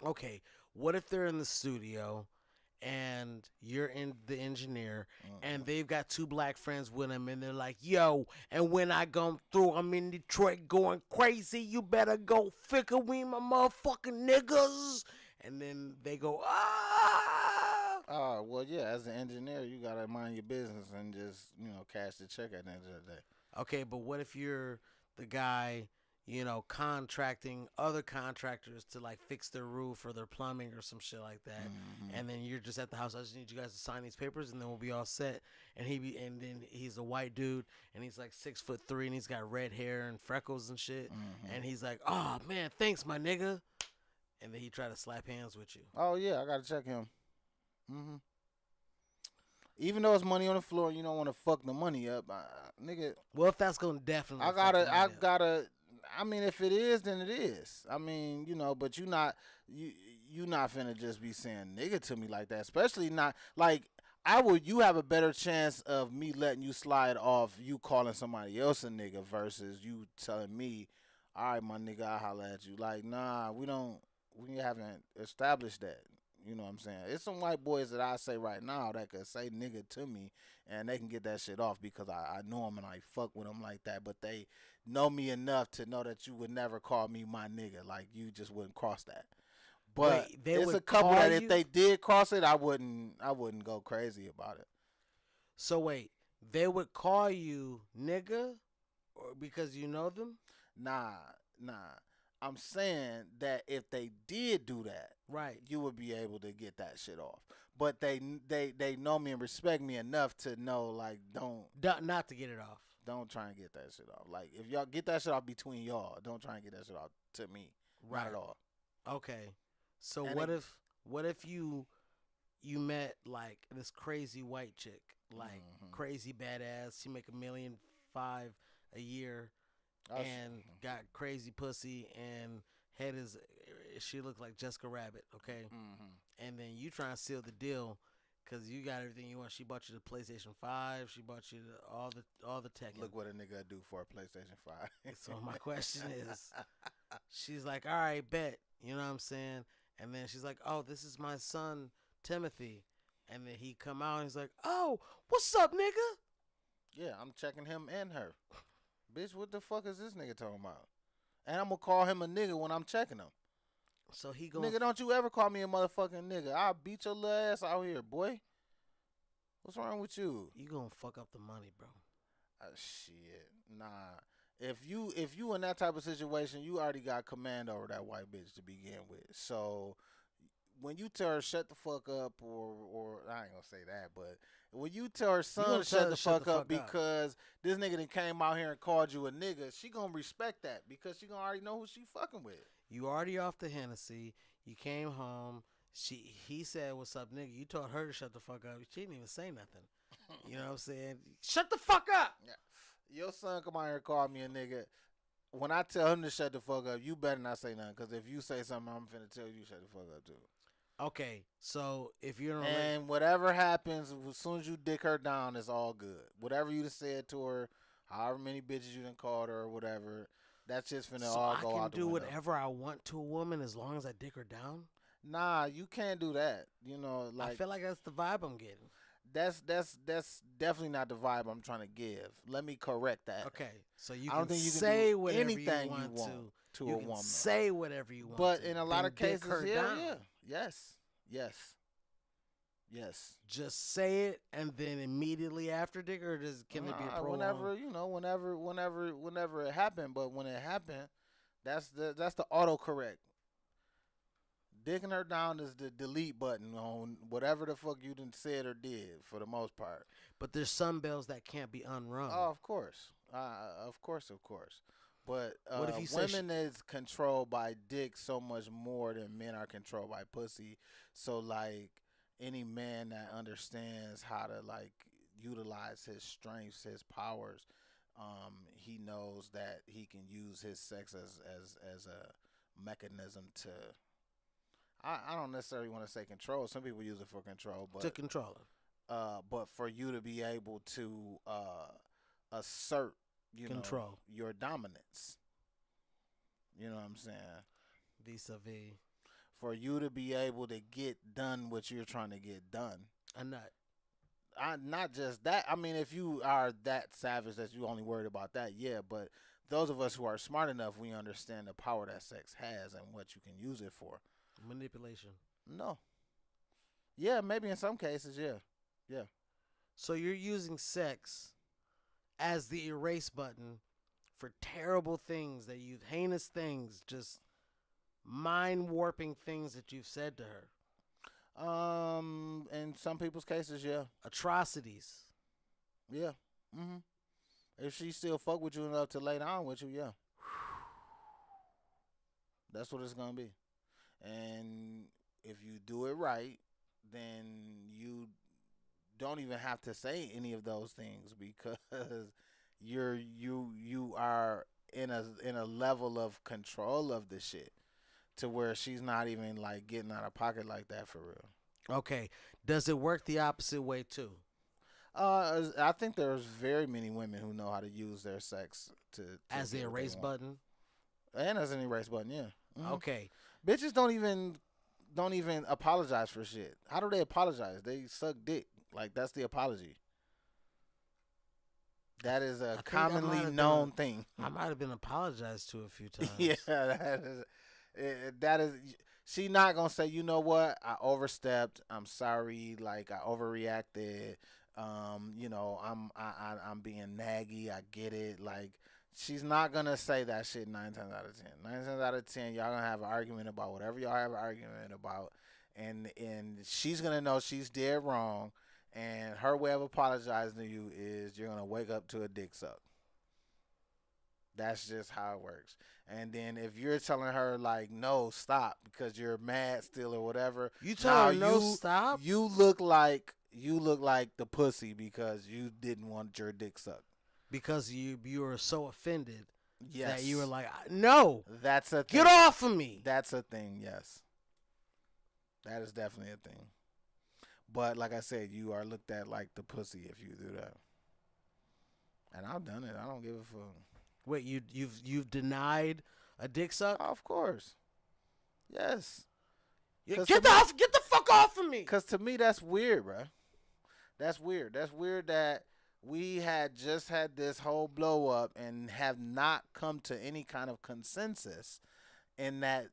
Okay, what if they're in the studio and you're in the engineer and they've got two black friends with them and they're like, yo, and when I come through, I'm in Detroit going crazy. You better go figure we my motherfucking niggas. And then they go, ah. Well, yeah, as an engineer, you got to mind your business and just, cash the check at the end of the day. Okay, but what if you're the guy, contracting other contractors to like fix their roof or their plumbing or some shit like that, and then you're just at the house. I just need you guys to sign these papers, and then we'll be all set. And then he's a white dude, and he's like 6'3", and he's got red hair and freckles and shit, and he's like, "Oh man, thanks, my nigga," and then he try to slap hands with you. Oh yeah, I gotta check him. Even though it's money on the floor, you don't want to fuck the money up, nigga. Well, if that's gonna definitely, I mean, if it is, then it is. I mean, but you not finna just be saying nigga to me like that. Especially not like you have a better chance of me letting you slide off you calling somebody else a nigga versus you telling me, all right, my nigga, I'll holler at you. Like, nah, we haven't established that. You know what I'm saying? It's some white boys that I say right now that could say nigga to me and they can get that shit off because I know them and I fuck with them like that. But they know me enough to know that you would never call me my nigga. Like, you just wouldn't cross that. But there's a couple that if they did cross it, I wouldn't go crazy about it. So wait, they would call you nigga or because you know them? Nah. I'm saying that if they did do that, right, you would be able to get that shit off. But they know me and respect me enough to know, like, not to get it off. Don't try and get that shit off. Like, if y'all get that shit off between y'all, don't try and get that shit off to me. Right. Not at all. Okay. So and what if you met like this crazy white chick, like crazy badass, she make $1.5 million a year. And got crazy pussy and she looked like Jessica Rabbit, okay? And then you try and seal the deal because you got everything you want. She bought you the PlayStation 5. She bought you all the tech. Look what a nigga do for a PlayStation 5. So my question is, she's like, all right, bet. You know what I'm saying? And then she's like, oh, this is my son, Timothy. And then he come out and he's like, oh, what's up, nigga? Yeah, I'm checking him and her. Bitch, what the fuck is this nigga talking about? And I'm gonna call him a nigga when I'm checking him. So he going Nigga, don't you ever call me a motherfucking nigga. I'll beat your little ass out here, boy. What's wrong with you? you gonna fuck up the money, bro. Shit. Nah. If you in that type of situation, you already got command over that white bitch to begin with. So when you tell her shut the fuck up, or I ain't gonna say that, but when you tell her son gonna to tell shut her the to shut fuck the up fuck up. because this nigga done came out here and called you a nigga, she gonna respect that because she gonna already know who she fucking with. You already off the Hennessy. You came home. He said, "What's up, nigga?" You told her to shut the fuck up. She didn't even say nothing. You know what I'm saying? Shut the fuck up. Yeah. Your son come out here and call me a nigga. When I tell him to shut the fuck up, you better not say nothing. Because if you say something, I'm finna tell you to shut the fuck up too. Okay, so if you're in a And whatever happens, as soon as you dick her down, it's all good. Whatever you done said to her, however many bitches you done called her or whatever, that's just finna so all I go can out the do window. whatever I want to a woman as long as I dick her down. Nah, you can't do that. You know, like I feel like that's the vibe I'm getting. that's definitely not the vibe I'm trying to give. Let me correct that. Okay, so you I don't can think you can say do whatever anything you want to you a can woman. say whatever you want But to, in a lot then of dick cases, her yeah, down. yeah, yes. Just say it and then immediately after dick, or can it be a prolonged? Whenever it happened. But when it happened, that's the autocorrect. Dicking her down is the delete button on whatever the fuck you done said or did for the most part. But there's some bells that can't be unrung. Oh, of course, of course. But What if you say women is controlled by dick so much more than men are controlled by pussy. So like any man that understands how to like utilize his strengths, his powers, he knows that he can use his sex as a mechanism to. I don't necessarily want to say control. Some people use it for control, to but control her? but for you to be able to assert, Control. your dominance. You know what I'm saying? Vis-a-vis For you to be able to get done what you're trying to get done. a nut. Not just that. I mean, if you are that savage that you only worried about that, yeah. But those of us who are smart enough, we understand the power that sex has and what you can use it for. Manipulation. No. Yeah, maybe in some cases, yeah. Yeah. So you're using sex as the erase button for terrible things that you've heinous things, just mind warping things that you've said to her. In some people's cases, yeah. Atrocities. Yeah. If she still fuck with you enough to lay down with you, yeah. That's what it's gonna be. And if you do it right, then you don't even have to say any of those things because you are in a level of control of the shit to where she's not even like getting out of pocket like that for real. Okay. Does it work the opposite way too? I think there's very many women who know how to use their sex to As the get what they erase want. button? And as an erase button, yeah. Okay. Bitches don't even apologize for shit. How do they apologize? They suck dick. Like that's the apology. That is a think I might commonly have known done thing. I might have been apologized to a few times. Yeah, that is. She not gonna say, you know what? I overstepped. I'm sorry. Like I overreacted. I'm being naggy. I get it. Like she's not gonna say that shit 9 times out of 10. 9 times out of 10, y'all gonna have an argument about whatever y'all have an argument about, and she's gonna know she's dead wrong, and her way of apologizing to you is you're gonna wake up to a dick suck. That's just how it works. And then if you're telling her like no, stop because you're mad still or whatever, You tell her now no, stop? You look like the pussy because you didn't want your dick sucked. Because you were so offended Yes. that you were like, no, That's a thing. get off of me. That's a thing, yes. That is definitely a thing. But like I said, you are looked at like the pussy if you do that. And I've done it. I don't give a fuck. Wait, you've denied a dick suck? Of course. Yes. Get the fuck off of me. Because to me, that's weird, bro. That's weird. That's weird that we had just had this whole blow up and have not come to any kind of consensus in that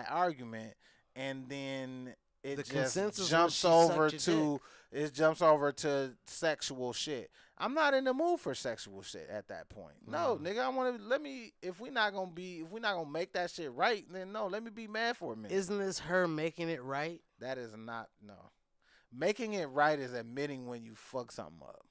argument, and then it The just consensus was jumps she over sucked your to it jumps over to sexual shit. I'm not in the mood for sexual shit at that point. No, nigga, I want to let me if we're not gonna make that shit right, then no, let me be mad for a minute. Isn't this her making it right? That is not no. Making it right is admitting when you fuck something up.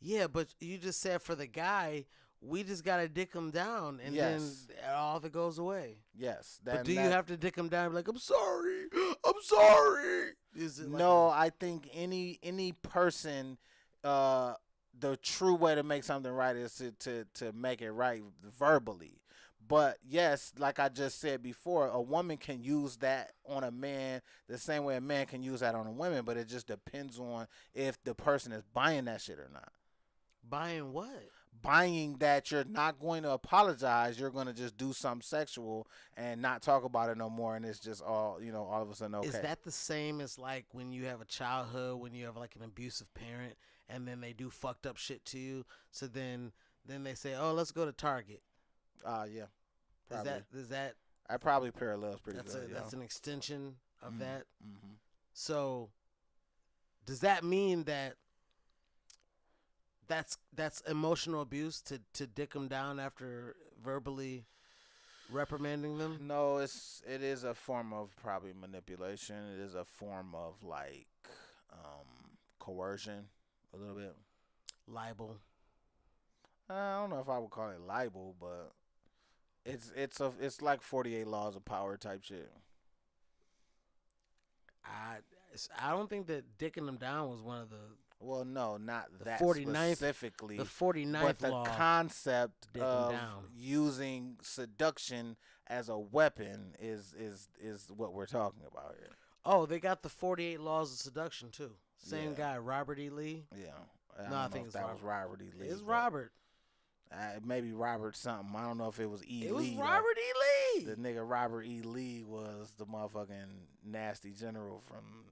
Yeah, but you just said for the guy, we just gotta dick him down, and Yes. then all of it goes away. Yes. But do you have to dick him down? And be like, I'm sorry, I'm sorry. Is it like No, I think any person, the true way to make something right is to make it right verbally. But yes, like I just said before, a woman can use that on a man the same way a man can use that on a woman, but it just depends on if the person is buying that shit or not. buying what? Buying that you're not going to apologize, you're going to just do something sexual and not talk about it no more, and it's just all all of a sudden okay. Is that the same as like when you have a childhood, when you have like an abusive parent, and then they do fucked up shit to you? So then they say, oh, let's go to Target. Yeah. Probably. Is that I probably parallels pretty good. that's an extension of Mhm. that? Mhm. So does that mean that that's emotional abuse to dick them down after verbally reprimanding them? No, it is a form of probably manipulation. It is a form of like coercion a little bit. Libel. I don't know if I would call it libel, but it's like 48 laws of power type shit. I don't think that dicking them down was one of the Well, no, not The that 49th specifically. the 49th but the law. concept Dick 'em of down. using seduction as a weapon is what we're talking about here. Oh, they got the 48 laws of seduction too. Same Yeah. guy, Robert E. Lee. Yeah. No, I don't know think if it's that was Robert E. Lee. It's but, Robert. Maybe Robert something. I don't know if it was E. It was Lee. though. Robert E. Lee. The nigga Robert E. Lee was the motherfucking nasty general from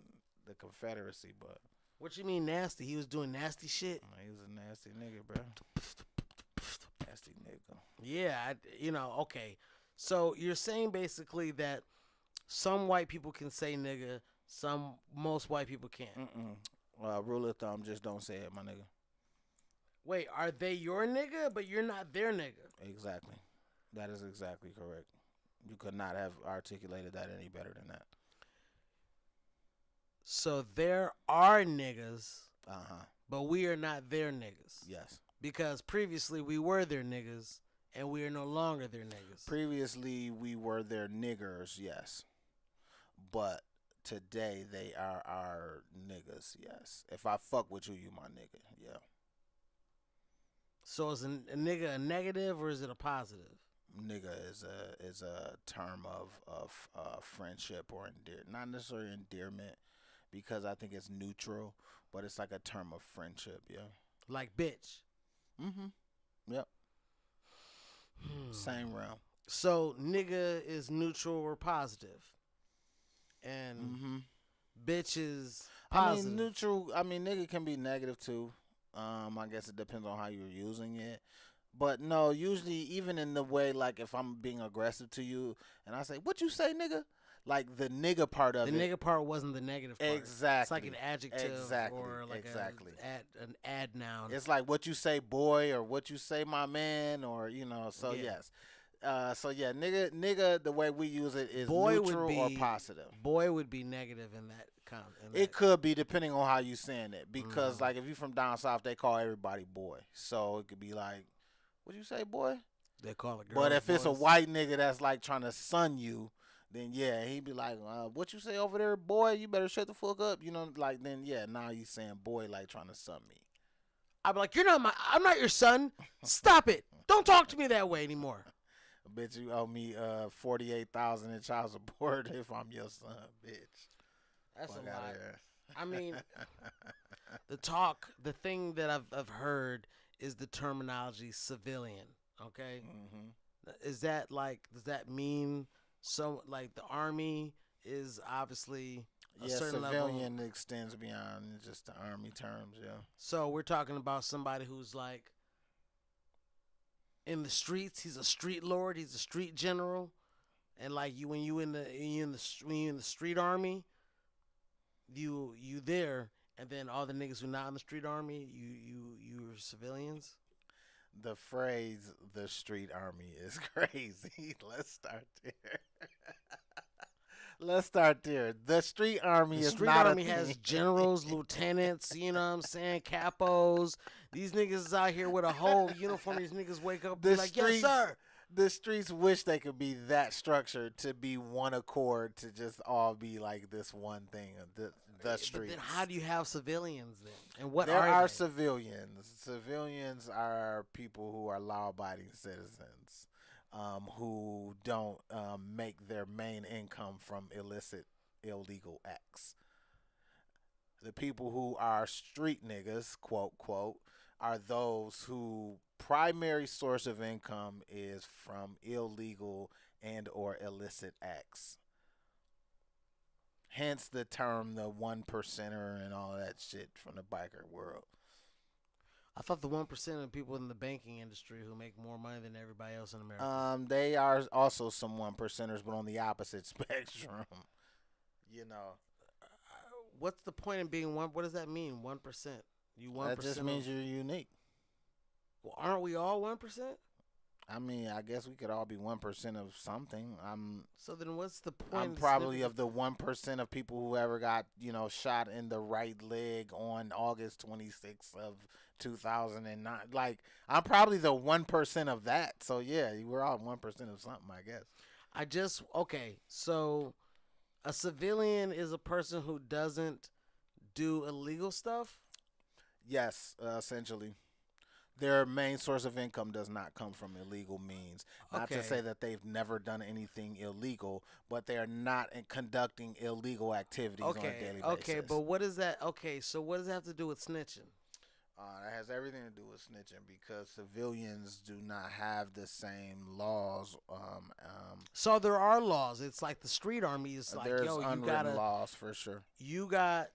the Confederacy, but What you mean nasty? He was doing nasty shit. he was a nasty nigga, bro. Nasty nigga. Yeah, okay. So you're saying basically that some white people can say nigga, most white people can't. Rule of thumb, just don't say it, my nigga. Wait, are they your nigga, but you're not their nigga? Exactly. That is exactly correct. You could not have articulated that any better than that. So there are niggas, Uh-huh. but we are not their niggas. Yes. Because previously we were their niggas, and we are no longer their niggas. Previously, we were their niggers, yes. But today, they are our niggas, yes. If I fuck with you, you my nigga, yeah. So is a nigga a negative or is it a positive? Nigga is a term of friendship or not necessarily endearment, because I think it's neutral, but it's like a term of friendship, yeah. Like bitch. Yep. Same realm. So nigga is neutral or positive, and bitch is positive. I mean, neutral. I mean, nigga can be negative too. I guess it depends on how you're using it. But no, usually even in the way, like if I'm being aggressive to you and I say, what you say, nigga? Like the nigga part of the it. nigga part wasn't the negative part. Exactly. It's like an adjective or like exactly. an ad noun. It's like what you say, boy, or what you say, my man, or so Yeah. yes. So yeah, nigga, the way we use it is Boy neutral would be, or positive. Boy would be negative in that comment. It could be depending on how you saying it, because like if you from down south, they call everybody boy. So it could be like, what you say, boy? They call it girls. But if it's a boys. white nigga that's like trying to sun you, then yeah, he'd be like, what you say over there, boy? You better shut the fuck up. Like then yeah, now you saying boy like trying to sun me. I'd be like, I'm not your son. Stop it. Don't talk to me that way anymore. Bitch, you owe me $48,000 in child support if I'm your son, bitch. That's Fuck a outta lot. here. I mean, the thing that I've heard is the terminology civilian. Okay, is that like, does that mean so like the army is obviously a Yeah, certain level. civilian extends beyond just the army terms. Yeah. So we're talking about somebody who's like in the streets. He's a street lord. He's a street general. And like you, when you in the street army, you there, and then all the niggas who not in the street army, you're civilians. The phrase "the street army" is crazy. Let's start there. Let's start there. The street army The is street not a army thing. has generals, lieutenants, you know what I'm saying, capos. These niggas is out here with a whole uniform. These niggas wake up and be The like, yes, streets, sir. the streets wish they could be that structured to be one accord to just all be like this one thing. The But streets. then how do you have civilians then? And what There are are they? civilians. Civilians are people who are law-abiding citizens, who don't make their main income from illicit, illegal acts. The people who are street niggas, quote, quote, are those who primary source of income is from illegal and or illicit acts. Hence the term the one percenter and all that shit from the biker world. I thought the 1% of people in the banking industry who make more money than everybody else in America. They are also some one percenters, but on the opposite spectrum. You know, What's the point in being one? What does that mean? 1%. You 1%. that just means you're unique. Well, aren't we all 1%? I mean, I guess we could all be 1% of something. So then, what's the point? I'm probably of the 1% of people who ever got, shot in the right leg on August 26th of 2009. Like, I'm probably the 1% of that. So yeah, we're all 1% of something, I guess. Okay. So a civilian is a person who doesn't do illegal stuff. Yes, essentially. Their main source of income does not come from illegal means. Not to Okay. say that they've never done anything illegal, but they are not conducting illegal activities on a daily basis. Okay, but what is that? Okay, so what does that have to do with snitching? That has everything to do with snitching because civilians do not have the same laws. So there are laws. It's like the street army is like, There's yo, unwritten laws for sure, you got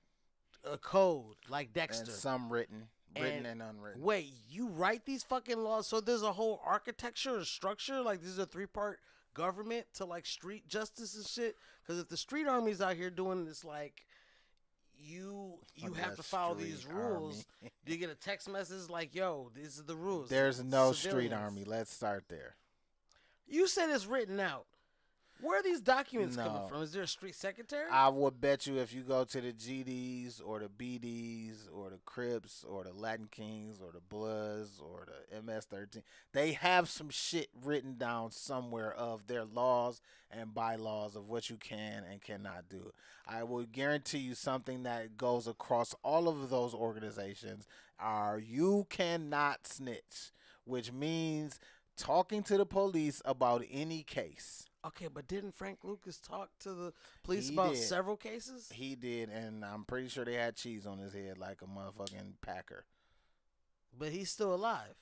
a code like Dexter. and some written and unwritten. Wait, you write these fucking laws? So there's a whole architecture or structure? Like this is a 3-part government to like street justice and shit? Because if the street army's out here doing this, like you have to follow these rules. Do you get a text message like, yo, these are the rules? There's no street Civilians. army. Let's start there. You said it's written out. Where are these documents No. coming from? Is there a street secretary? I would bet you if you go to the GDs or the BDs or the Crips or the Latin Kings or the Bloods or the MS-13, they have some shit written down somewhere of their laws and bylaws of what you can and cannot do. I will guarantee you something that goes across all of those organizations are you cannot snitch, which means talking to the police about any case. Okay, but didn't Frank Lucas talk to the police He about did. several cases? He did, and I'm pretty sure they had cheese on his head like a motherfucking Packer. But he's still alive.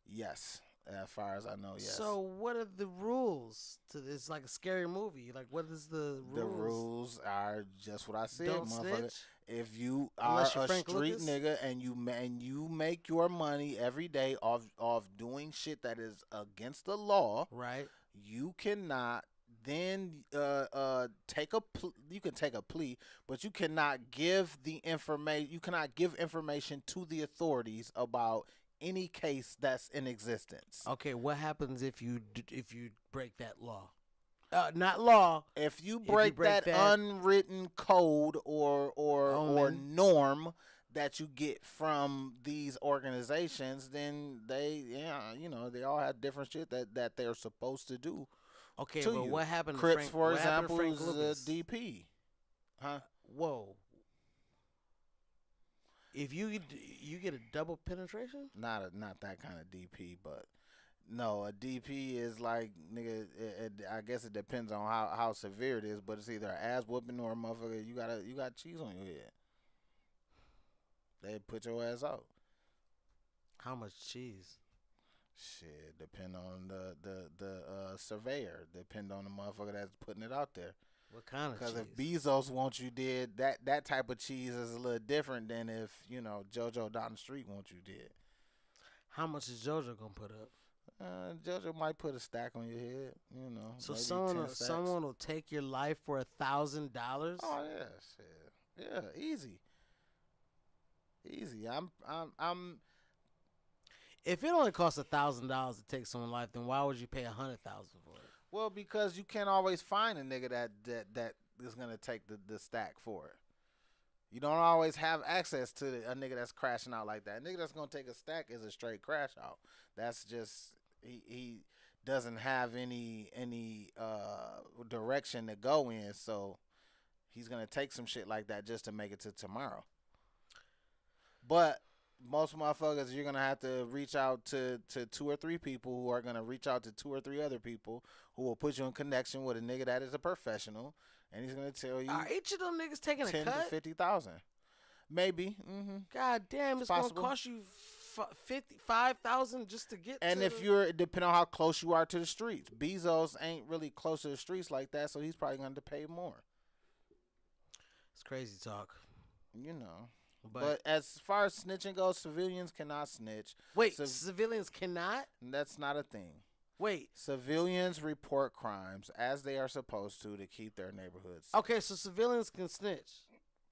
Yes, as far as I know, yes. So what are the rules to this? It's like a scary movie. Like, what is the rules? The rules are just what I said, Don't motherfucker. snitch? If you are Unless you're a Frank street Lucas? nigga and you make your money every day off doing shit that is against the law, Right. you cannot then you can take a plea, but you cannot give the information. You cannot give information to the authorities about any case that's in existence. Okay, what happens if you break that law? Not law. If you break that unwritten code or norm that you get from these organizations, then they all have different shit that they're supposed to do. Okay, to but you. what happened to Crips, Frank? for what happened to example, Frank is Lucas? DP. Huh? Whoa. If you get a double penetration? Not that kind of DP, but no, a DP is like nigga. I guess it depends on how severe it is, but it's either an ass whooping or a motherfucker. You got cheese on your head. They put your ass out. How much cheese? Shit, depend on the surveyor. Depend on the motherfucker that's putting it out there. What kind of Because if cheese? Bezos wants you dead, that type of cheese is a little different than if JoJo down the street wants you dead. How much is JoJo gonna put up? JoJo might put a stack on your head. So Maybe 10 stacks. someone will take your life for $1,000? Oh yeah, shit. Yeah, easy, easy. I'm. If it only costs $1,000 to take someone's life, then why would you pay $100,000 for it? Well, because you can't always find a nigga that is gonna take the stack for it. You don't always have access to a nigga that's crashing out like that. A nigga that's gonna take a stack is a straight crash out. That's just he doesn't have any direction to go in, so he's gonna take some shit like that just to make it to tomorrow. But most motherfuckers, you're gonna have to reach out to 2 or 3 people who are gonna reach out to 2 or 3 other people who will put you in connection with a nigga that is a professional, and he's gonna tell you Are each of them niggas taking a 10 to cut? 50,000, maybe. Mm-hmm. God damn, it's possible. gonna cost you 55,000 just to get. And to if you're depending on how close you are to the streets, Bezos ain't really close to the streets like that, so he's probably gonna have to pay more. It's crazy talk. But as far as snitching goes, civilians cannot snitch. Wait, civilians cannot? That's not a thing. Wait. Civilians report crimes as they are supposed to keep their neighborhoods. Okay, so civilians can snitch.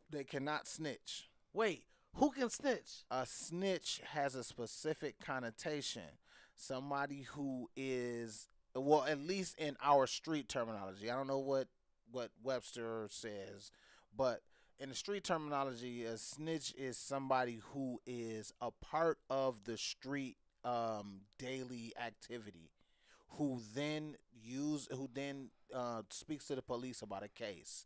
They cannot snitch. Wait, who can snitch? A snitch has a specific connotation. Somebody who is, well, at least in our street terminology. I don't know what Webster says, but in the street terminology, a snitch is somebody who is a part of the street daily activity, who then speaks to the police about a case.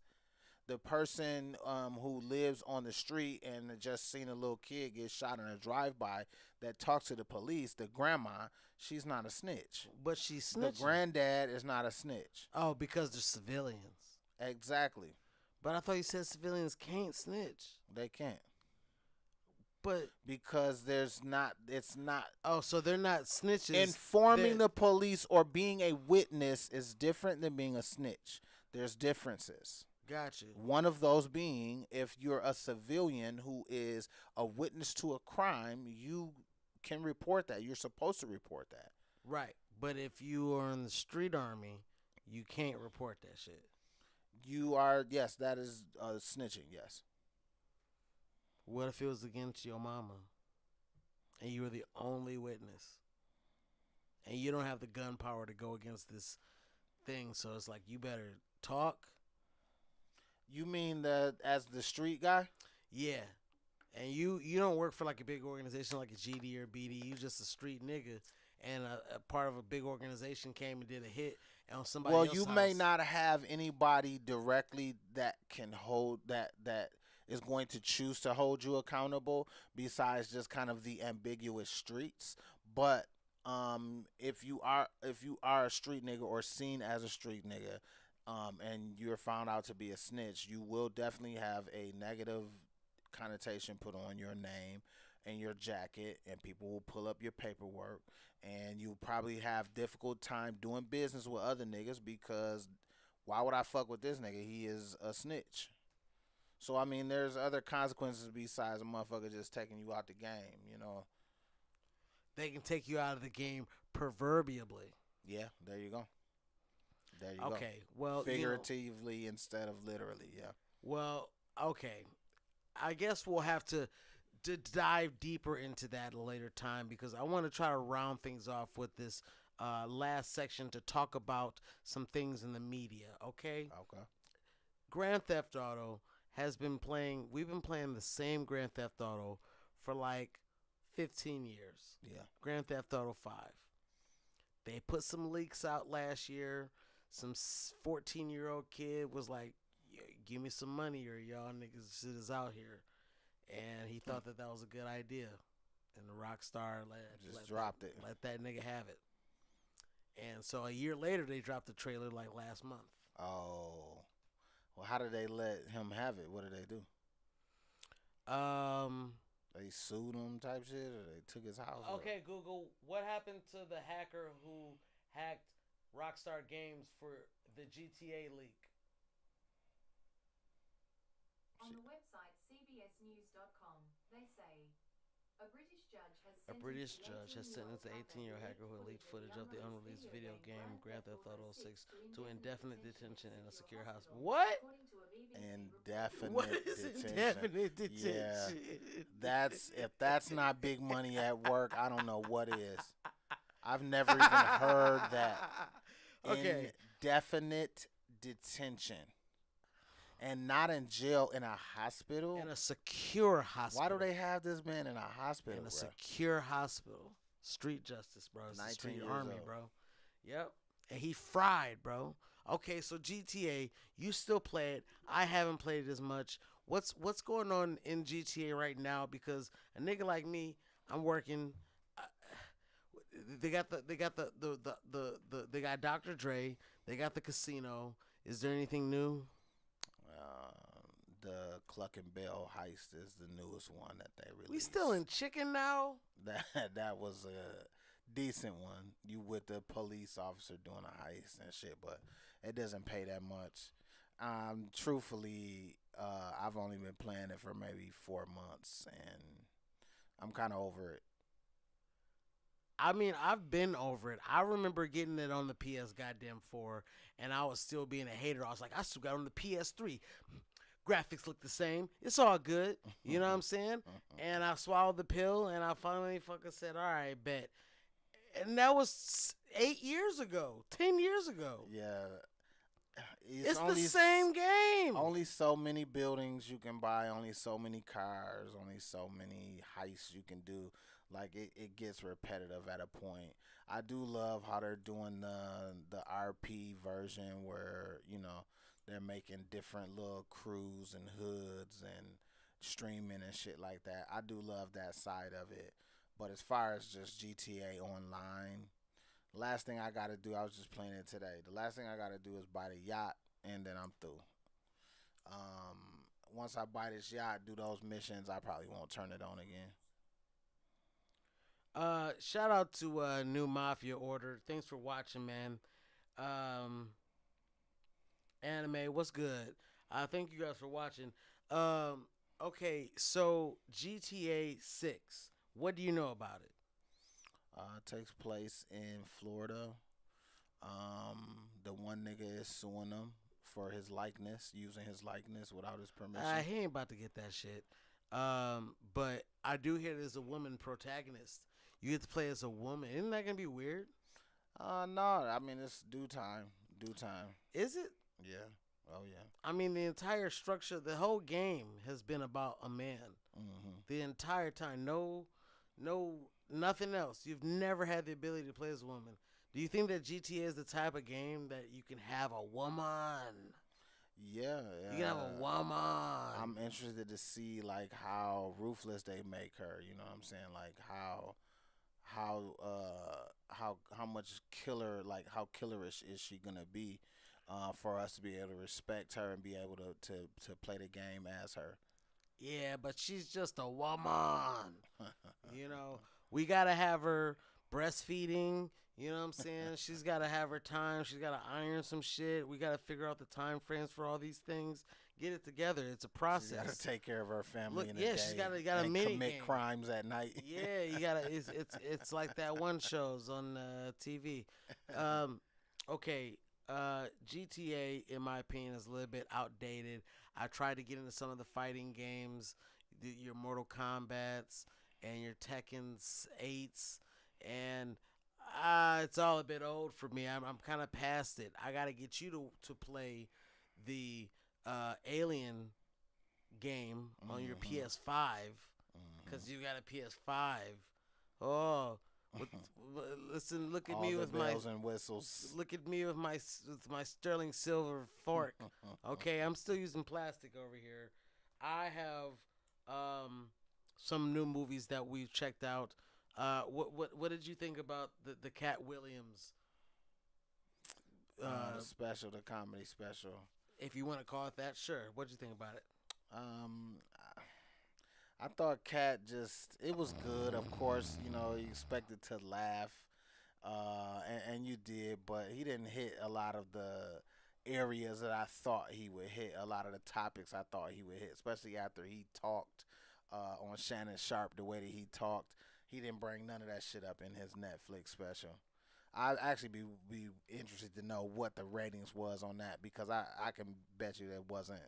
The person who lives on the street and just seen a little kid get shot in a drive-by that talks to the police, the grandma, she's not a snitch. But she's snitching. The granddad is not a snitch. Oh, because they're civilians. Exactly. But I thought you said civilians can't snitch. They can't. But because it's not. Oh, so they're not snitches. Informing the police or being a witness is different than being a snitch. There's differences. Gotcha. One of those being, if you're a civilian who is a witness to a crime, you can report that. You're supposed to report that. Right. But if you are in the street army, you can't report that shit. You are, yes, that is snitching, yes. What if it was against your mama and you were the only witness and you don't have the gun power to go against this thing, so it's like you better talk? You mean that as the street guy? Yeah. And you don't work for like a big organization like a GD or BD. You just a street nigga, and a part of a big organization came and did a hit on somebody else's house. Well, you may not have anybody directly that can hold that is going to choose to hold you accountable besides just kind of the ambiguous streets. But if you are a street nigga or seen as a street nigga, and you're found out to be a snitch, you will definitely have a negative connotation put on your name and your jacket, and people will pull up your paperwork, and you probably have difficult time doing business with other niggas because why would I fuck with this nigga? He is a snitch. So I mean, there's other consequences besides a motherfucker just taking you out the game. They can take you out of the game proverbially. Yeah, there you go. There you go. Okay, well, figuratively instead of literally, yeah. Well, okay. I guess we'll have to dive deeper into that at a later time because I want to try to round things off with this last section to talk about some things in the media, okay? Okay. Grand Theft Auto we've been playing the same Grand Theft Auto for like 15 years. Yeah. Grand Theft Auto 5. They put some leaks out last year. Some 14-year-old kid was like, give me some money or y'all niggas shit is out here. And he thought that was a good idea. And the Rockstar dropped it. Let that nigga have it. And so a year later, they dropped the trailer like last month. Oh. Well, how did they let him have it? What did they do? They sued him type shit, or they took his house? Okay, Google, what happened to the hacker who hacked Rockstar Games for the GTA leak? On the website cbsnews.com, they say a British judge has A sentenced British the judge has 18-year-old sentenced the hacker 18-year-old who hacker leaked who leaked footage footage of of the the unreleased unreleased video game Grand Grand Theft Theft Auto Auto 6 6 to to indefinite indefinite detention detention in in a a secure secure hospital. hospital, What? according to a BBC report. What Indefinite is detention. indefinite Yeah, detention? that's if that's not big money at work, I don't know what is. I've never even heard that. Okay, Indefinite detention and not in jail, in a in hospital. a secure Why do hospital. they have this man in a In hospital, a bro? secure hospital. Street justice, bro. It's the 19 street years army, old. bro. Yep. And he fried, bro. Okay, so GTA, you still play it. I haven't played it as much. What's going on in GTA right now? Because a nigga like me, I'm working. They got Dr. Dre. They got the casino. Is there anything new? The Cluck and Bell heist is the newest one that they released. We still in chicken now. That was a decent one. You with the police officer doing a heist and shit, but it doesn't pay that much. Truthfully, I've only been playing it for maybe 4 months, and I'm kind of over it. I mean, I've been over it. I remember getting it on the PS goddamn 4, and I was still being a hater. I was like, I still got it on the PS3. Graphics look the same. It's all good. You know what I'm saying? And I swallowed the pill, and I finally fucking said, all right, bet. And that was 8 years ago, 10 years ago. Yeah, It's the same game. Only so many buildings you can buy, only so many cars, only so many heists you can do. Like it gets repetitive at a point. I do love how they're doing the RP version where, they're making different little crews and hoods and streaming and shit like that. I do love that side of it. But as far as just GTA Online, last thing I gotta do, I was just playing it today. The last thing I gotta do is buy the yacht, and then I'm through. Once I buy this yacht, do those missions, I probably won't turn it on again. Shout out to New Mafia Order. Thanks for watching, man. Um, Anime, what's good? Thank you guys for watching. Okay, so GTA 6. What do you know about it? It takes place in Florida. The one nigga is suing him for his likeness, using his likeness without his permission. He ain't about to get that shit. But I do hear there's a woman protagonist. You get to play as a woman. Isn't that gonna be weird? No, I mean it's due time. Due time. Is it? Yeah. Oh yeah. I mean, the entire structure, the whole game has been about a man. The entire time. No, nothing else. You've never had the ability to play as a woman. Do you think that GTA is the type of game that you can have a woman? Yeah. You can have a woman. I'm interested to see like how ruthless they make her. You know what I'm saying? Like how much killer, like how killerish is she gonna be, for us to be able to respect her and be able to play the game as her. Yeah, but she's just a woman. We gotta have her breastfeeding. You know what I'm saying? She's gotta have her time. She's gotta iron some shit. We gotta figure out the time frames for all these things. Get it together. It's a process. She's gotta take care of her family Look, in the yeah, day. she's gotta and mini commit game. crimes at night. Yeah, you gotta. It's like that one shows on TV. Okay. GTA, in my opinion, is a little bit outdated. I tried to get into some of the fighting games, your Mortal Kombats and your Tekken's 8s, and it's all a bit old for me. I'm kind of past it. I gotta get you to play the Alien game on your PS5 because you got a PS5. Oh. Listen, look at All me the with bells and whistles. look at me with my sterling silver fork. Okay, I'm still using plastic over here. I have some new movies that we've checked out. What did you think about the Cat Williams? The special, the comedy special. If you want to call it that, sure. What did you think about it? I thought Cat it was good. Of course, you expected to laugh, and you did, but he didn't hit a lot of the areas that I thought he would hit. A lot of the topics I thought he would hit, especially after he talked on Shannon Sharp. The way that he talked, he didn't bring none of that shit up in his Netflix special. I'd actually be interested to know what the ratings was on that because I can bet you that wasn't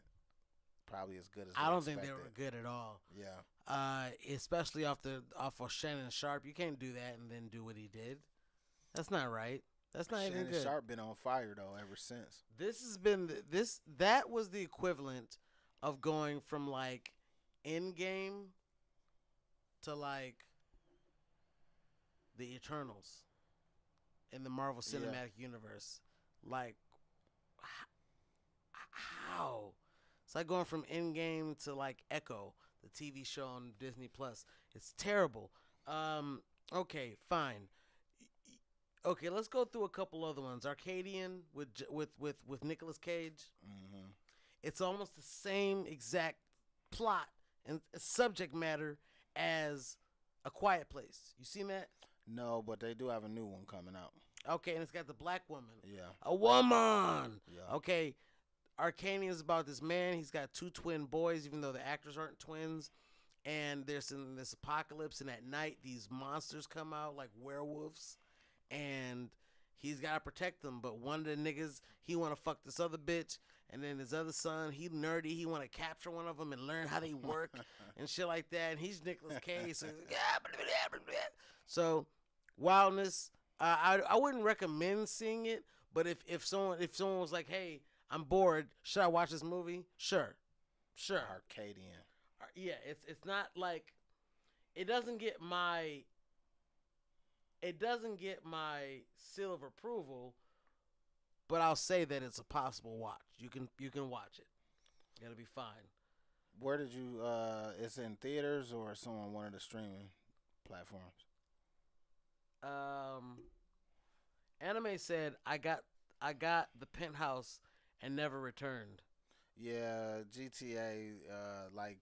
probably as good as I they don't think they expected. were good at all. Yeah. Especially off of Shannon Sharp. You can't do that and then do what he did. That's not right. That's not even Shannon good. Sharp been on fire though ever since. This has been that was the equivalent of going from like Endgame to like the Eternals in the Marvel Cinematic Universe. Like, how? It's like going from Endgame to like Echo, the TV show on Disney Plus. It's terrible. Okay, fine. Okay, let's go through a couple other ones. Arcadian with Nicolas Cage. Mm-hmm. It's almost the same exact plot and subject matter as A Quiet Place. You seen that? No, but they do have a new one coming out. Okay, and it's got the black woman. Yeah. A woman. Yeah. Okay. Arcadian is about this man. He's got 2 twin boys, even though the actors aren't twins. And there's this apocalypse, and at night these monsters come out like werewolves, and he's got to protect them. But one of the niggas, he want to fuck this other bitch, and then his other son, he nerdy, he want to capture one of them and learn how they work and shit like that. And he's Nicolas Cage, so wildness. I wouldn't recommend seeing it, but if someone was like, hey, I'm bored, should I watch this movie? Sure. Arcadian. Yeah, it's not like it doesn't get my seal of approval, but I'll say that it's a possible watch. You can watch it. It'll be fine. Where did you? It's in theaters or it's on one of the streaming platforms? Anime said I got the Penthouse and never returned. Yeah, GTA. Like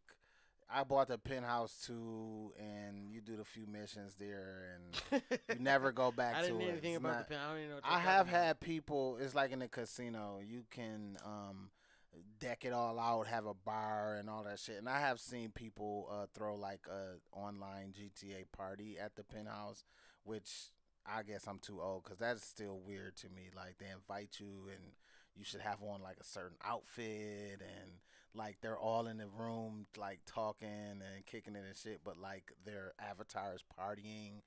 I bought the Penthouse 2, and you do the few missions there, and you never go back to it. I didn't know anything It's about not- the Penthouse. I don't even know what I have had people. It's like in a casino. You can deck it all out, have a bar and all that shit. And I have seen people throw like a online GTA party at the Penthouse, which I guess I'm too old because that's still weird to me. Like they invite you and you should have on like a certain outfit and like they're all in the room like talking and kicking it and shit, but like their avatars partying.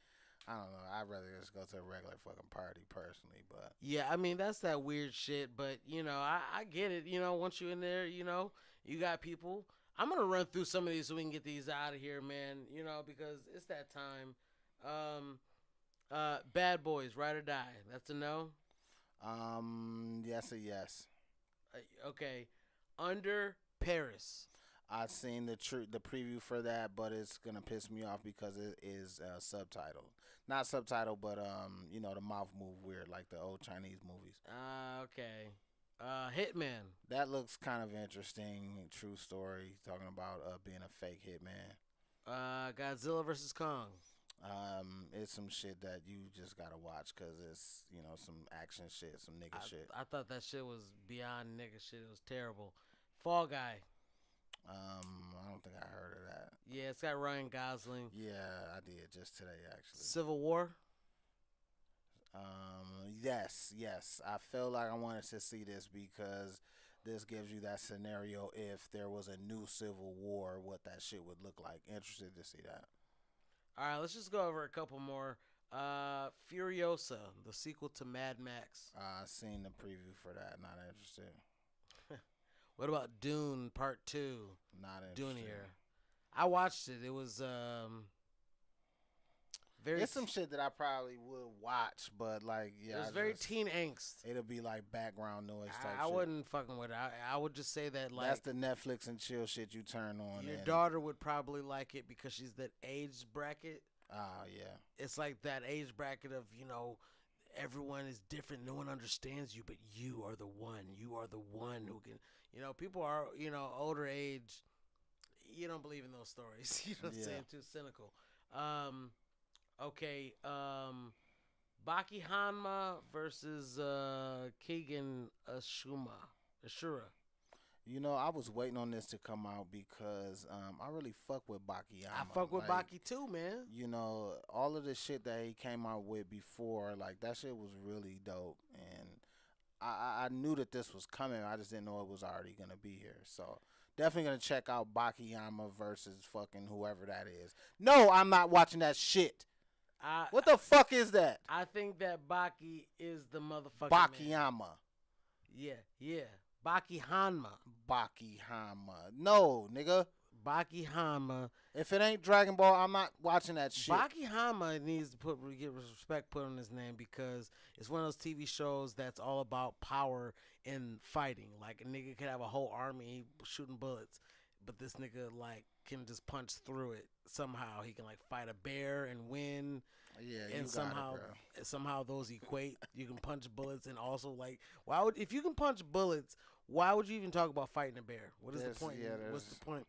I don't know. I'd rather just go to a regular fucking party personally, but Yeah, I mean that's that weird shit, but I get it. Once you're in there, you got people. I'm gonna run through some of these so we can get these out of here, man. Because it's that time. Bad Boys, Ride or Die. That's a no. yes, a yes. Okay, Under Paris. I've seen the preview for that, but it's gonna piss me off because it is subtitled. Not subtitled, but the mouth move weird like the old Chinese movies. Okay. Hitman. That looks kind of interesting. True story, talking about being a fake hitman. Godzilla versus Kong. It's some shit that you just gotta watch because it's some action shit, some nigga shit. I thought that shit was beyond nigga shit. It was terrible. Fall Guy. I don't think I heard of that. Yeah, it's got Ryan Gosling. Yeah, I did just today actually. Civil War. Yes. I felt like I wanted to see this because this gives you that scenario if there was a new Civil War, what that shit would look like. Interested to see that. All right, let's just go over a couple more. Furiosa, the sequel to Mad Max. I seen the preview for that. Not interested. What about Dune Part 2? Not interested. Dunier. I watched it. It was very. It's some shit that I probably would watch, but like, yeah, It was very teen angst. It'll be like background noise type I shit. wouldn't fucking with it. I would just say that like That's the Netflix and chill shit you turn on. your daughter would probably like it because she's that age bracket. Yeah. It's like that age bracket of everyone is different. No one understands you, but you are the one. You are the one who can. People are older age. You don't believe in those stories. You know what I'm saying? Too cynical. Okay. Baki Hanma versus Keegan Ashura. I was waiting on this to come out because I really fuck with I Bakayama. fuck with Baki too, man. All of the shit that he came out with before, like that shit was really dope, and I knew that this was coming. I just didn't know it was already gonna be here. So definitely gonna check out Bakayama versus fucking whoever that is. No, I'm not watching that shit. I What the fuck is that? I think that Baki is the motherfucking man. Bakayama. Yeah. Baki Hanma. Bakayama. No, nigga. Baki Hanma. If it ain't Dragon Ball, I'm not watching that shit. Baki Hanma needs to get respect put on his name because it's one of those TV shows that's all about power and fighting. Like a nigga could have a whole army shooting bullets, but this nigga like can just punch through it somehow. He can like fight a bear and win. Yeah, you and got somehow it, bro. somehow those equate. You can punch bullets and also like if you can punch bullets, why would you even talk about fighting a bear? What is the point? What's the point?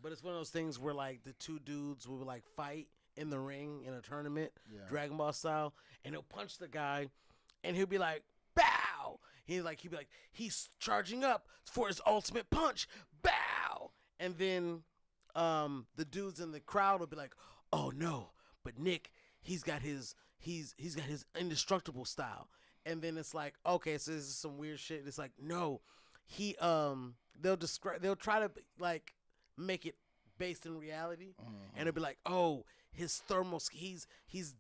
But it's one of those things where like the two dudes will like fight in the ring in a tournament, Dragon Ball style, and he'll punch the guy, and he'll be like, "Bow!" He'll be like, he's charging up for his ultimate punch, bow, and then the dudes in the crowd will be like, "Oh no, but Nick, he's got his indestructible style," and then it's like, okay, so this is some weird shit. It's like, no, they'll try to like make it based in reality, and it'll be like, oh, his thermal, he's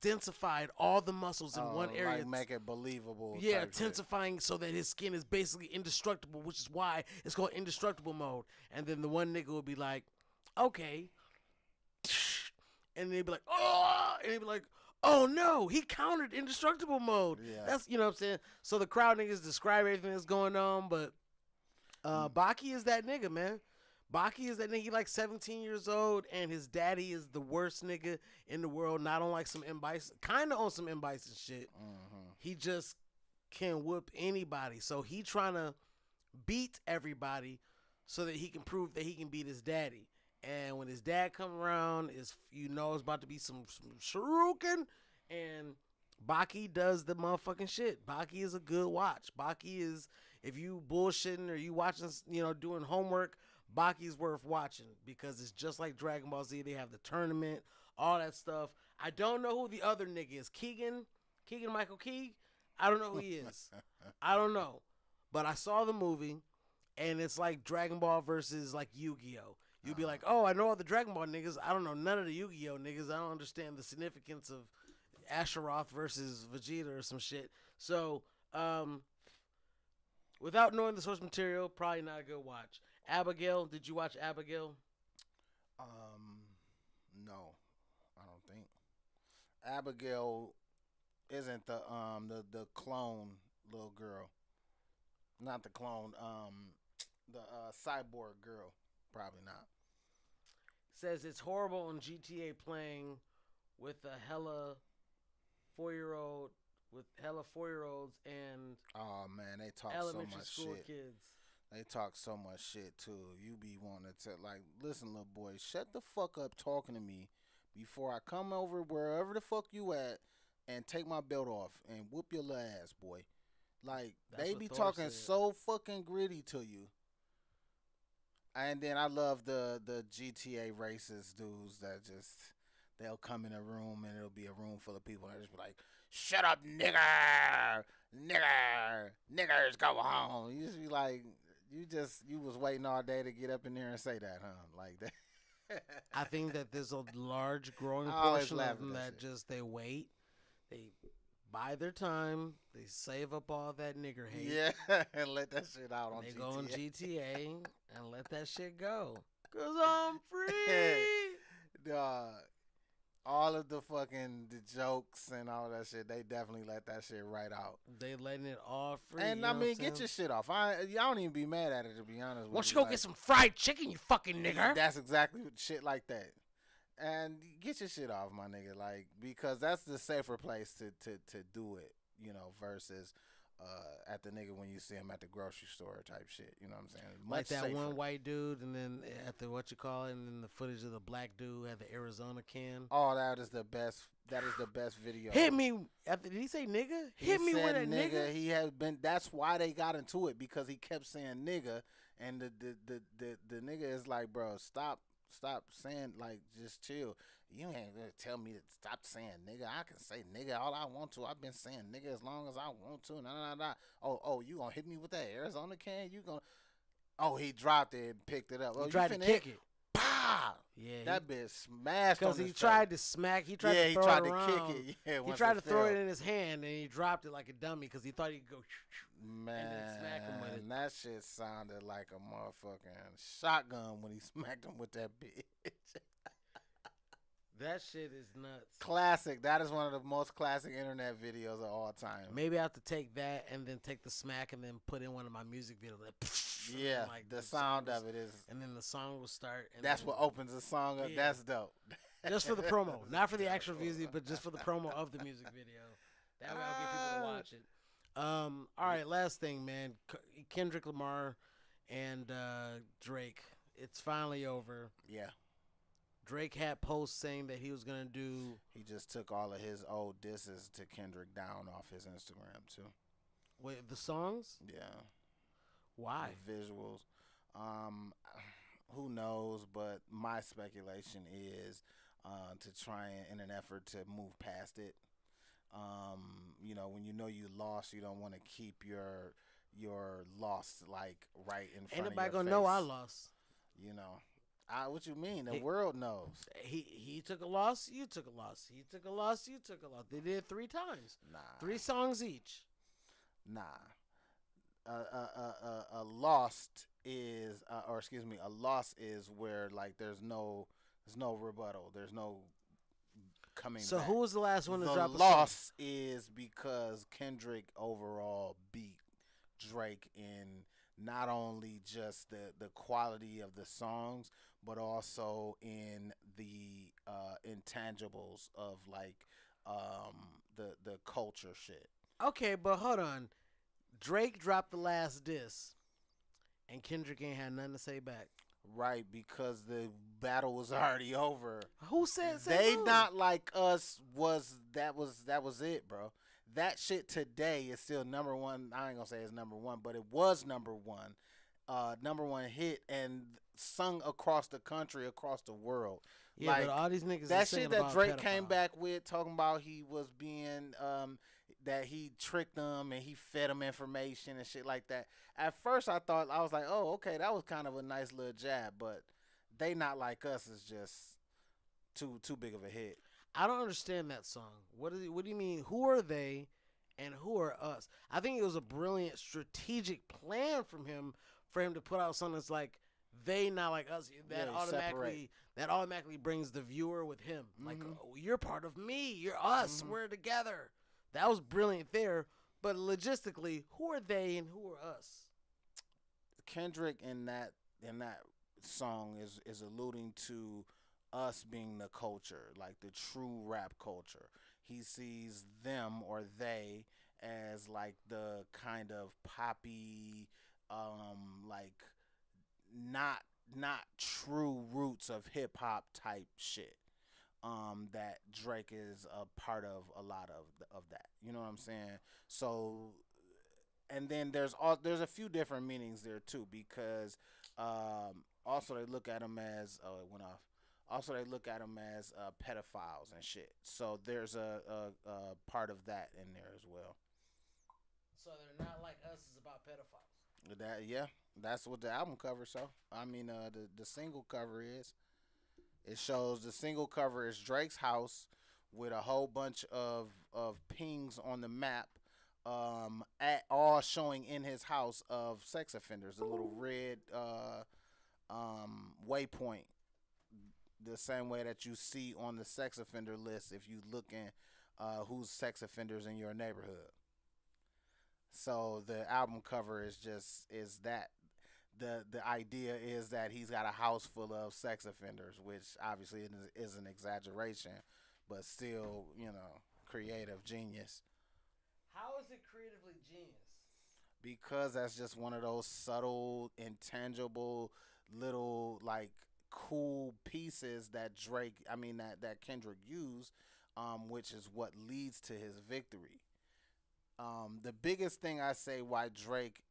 densified all the muscles in one area, like make it believable. Yeah, type shit. intensifying so that his skin is basically indestructible, which is why it's called indestructible mode. And then the one nigga will be like, okay, and they'd be like, oh, and he'd be like, oh no, he countered indestructible mode. Yeah. That's, you know what I'm saying? So the crowd niggas describe everything that's going on, but Baki is that nigga, man. Baki is that nigga. He like 17 years old, and his daddy is the worst nigga in the world. Not on like some M. Bison, kind of on some M. Bison shit. He just can whoop anybody. So he trying to beat everybody so that he can prove that he can beat his daddy. And when his dad come around, it's about to be some shuriken, and Baki does the motherfucking shit. Baki is a good watch. Baki is, if you bullshitting or you watching, doing homework, Baki's worth watching because it's just like Dragon Ball Z. They have the tournament, all that stuff. I don't know who the other nigga is. Keegan Michael Key? I don't know who he is. I don't know. But I saw the movie, and it's like Dragon Ball versus like Yu-Gi-Oh! You'd be like, oh, I know all the Dragon Ball niggas. I don't know none of the Yu-Gi-Oh! Niggas. I don't understand the significance of Astaroth versus Vegeta or some shit. So, without knowing the source material, probably not a good watch. Abigail, did you watch Abigail? No, I don't think. Abigail isn't the clone little girl. Not the clone. The cyborg girl. Probably not. Says it's horrible on GTA playing with a hella 4-year-old with hella 4-year-olds and oh man, they talk so elementary much school shit. kids. They talk so much shit too. You be wanting to like, listen, little boy, shut the fuck up talking to me before I come over wherever the fuck you at and take my belt off and whoop your little ass, boy. Like That's they what be Thor talking said. so fucking gritty to you. And then I love the GTA racist dudes that just they'll come in a room and it'll be a room full of people and they'll just be like, shut up, nigger, niggers go home. You just be like, you was waiting all day to get up in there and say that, huh? Like that. I think that there's a large growing I always portion laugh of at them that that shit. just they wait, they buy their time, they save up all that nigger hate, Yeah, and let that shit out on they GTA. go on GTA and let that shit go. Cause I'm free. Dog. All of the jokes and all that shit, they definitely let that shit right out. They letting it all free. And you I know mean, what I'm get your saying? shit off. I don't even be mad at it, to be honest with you. Why don't you go get some fried chicken, you fucking nigger? That's exactly shit like that. And get your shit off, my nigga. Like, because that's the safer place to do it, versus, at the nigga when you see him at the grocery store type shit. You know what I'm saying? Like Much that safer. one white dude, and then at the what you call it, and then the footage of the black dude had the Arizona can. Oh, that is the best. That is the best video. Hit me. Did he say nigga? He Hit me with said a nigga. He has been. That's why they got into it because he kept saying nigga, and the nigga is like, bro, stop saying, like, just chill. You ain't gonna tell me to stop saying nigga. I can say nigga all I want to. I've been saying nigga as long as I want to. Nah. Oh, you gonna hit me with that Arizona can? You gonna? Oh, he dropped it and picked it up. He Oh, tried to kick it. Pow! Yeah, that bitch smashed on because his he tried face. to smack. He tried Yeah, to he throw tried it to around. kick it. Yeah, he once tried it to throw fell. it in his hand, and he dropped it like a dummy because he thought he'd go. Man, and then smack him with it. that shit sounded like a motherfucking shotgun when he smacked him with that bitch. That shit is nuts. Classic. That is one of the most classic internet videos of all time. Maybe I have to take that and then take the smack and then put in one of my music videos. Like, Yeah, like the sound of it is. And then the song will start. And that's then, what opens the song up. Yeah. That's dope. Just for the promo, not for the actual music, but just for the promo of the music video. That way I'll get people to watch it. All right, last thing, man. Kendrick Lamar and Drake. It's finally over. Yeah. Drake had posts saying that he was gonna do. He just took all of his old disses to Kendrick down off his Instagram too. Wait, the songs? Yeah. Why? The visuals. Who knows? But my speculation is to try and, in an effort to move past it. You know you lost, you don't want to keep your loss like right in front Ain't of nobody your gonna face. know I lost. You know. What you mean? The world knows. He took a loss. You took a loss. He took a loss. You took a loss. They did it 3 times. Nah. 3 songs each. Nah. A lost is, or excuse me, a loss is where like there's no rebuttal. There's no coming. So back. who was the last one to drop a song? The loss is because Kendrick overall beat Drake in not only just the quality of the songs, but also in the intangibles of like the culture shit. Okay, but hold on. Drake dropped the last diss, and Kendrick ain't had nothing to say back. Right, because the battle was already over. Who said They who? Not Like Us was it, bro. That shit today is still number one. I ain't gonna say it's number one, but it was number one. Number one hit and sung across the country, across the world. Yeah, like, but all these niggas that is singing shit that about Drake pedophile. came back with, talking about he was being that he tricked them and he fed them information and shit like that. At first, I was like, oh, okay, that was kind of a nice little jab, but They Not Like Us is just too big of a hit. I don't understand that song. What do you mean? Who are they, and who are us? I think it was a brilliant strategic plan from him for him to put out something that's like They Not Like Us. That automatically brings the viewer with him. Mm-hmm. Like, oh, you're part of me. You're us. Mm-hmm. We're together. That was brilliant there. But logistically, who are they and who are us? Kendrick in that song is alluding to us being the culture, like the true rap culture. He sees them or they as like the kind of poppy, like not true roots of hip hop type shit. That Drake is a part of a lot of that. You know what I'm saying? So, and then there's a few different meanings there too, because also they look at them as it went off. Also, they look at them as pedophiles and shit. So there's a part of that in there as well. So They're Not Like Us is about pedophiles. That's what the album cover. So I mean, the single cover is. It shows the single cover is Drake's house with a whole bunch of pings on the map, all showing in his house of sex offenders. A little red waypoint. The same way that you see on the sex offender list if you look in who's sex offenders in your neighborhood. So the album cover is that. The idea is that he's got a house full of sex offenders, which obviously is an exaggeration, but still, creative genius. How is it creatively genius? because that's just one of those subtle, intangible, little like cool pieces that that Kendrick used, which is what leads to his victory. The biggest thing I say why Drake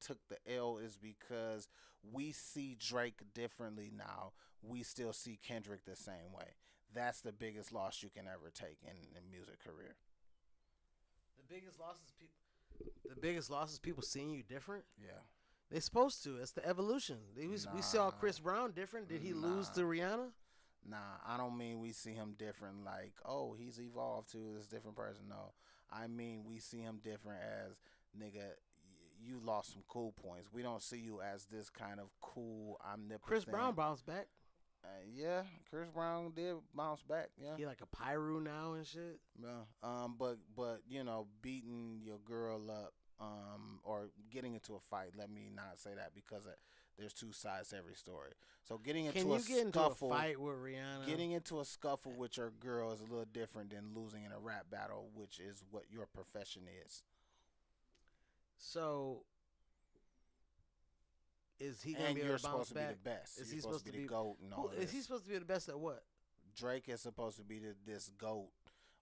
took the L is because we see Drake differently now. We still see Kendrick the same way. That's the biggest loss you can ever take in a music career. The biggest loss is people. The biggest loss is people seeing you different. Yeah. They supposed to. It's the evolution. We saw Nah, Chris Brown different. Did he lose to nah, Rihanna? nah. I don't mean we see him different like, oh, he's evolved to this different person. No. I mean we see him different as nigga, you lost some cool points. We don't see you as this kind of cool, Chris Brown omnipotent. bounced back. Yeah, Chris Brown did bounce back. Yeah, He like a Pyru now and shit. yeah. But beating your girl up, or getting into a fight. Let me not say that because there's two sides to every story. So Can you get into a fight with Rihanna? getting into a scuffle with your girl is a little different than losing in a rap battle, which is what your profession is. So is he gonna And be able you're to bounce supposed to be the back? best. Is You're he supposed to be the goat and all Is he this. supposed to be the best at what? Drake is supposed to be this goat.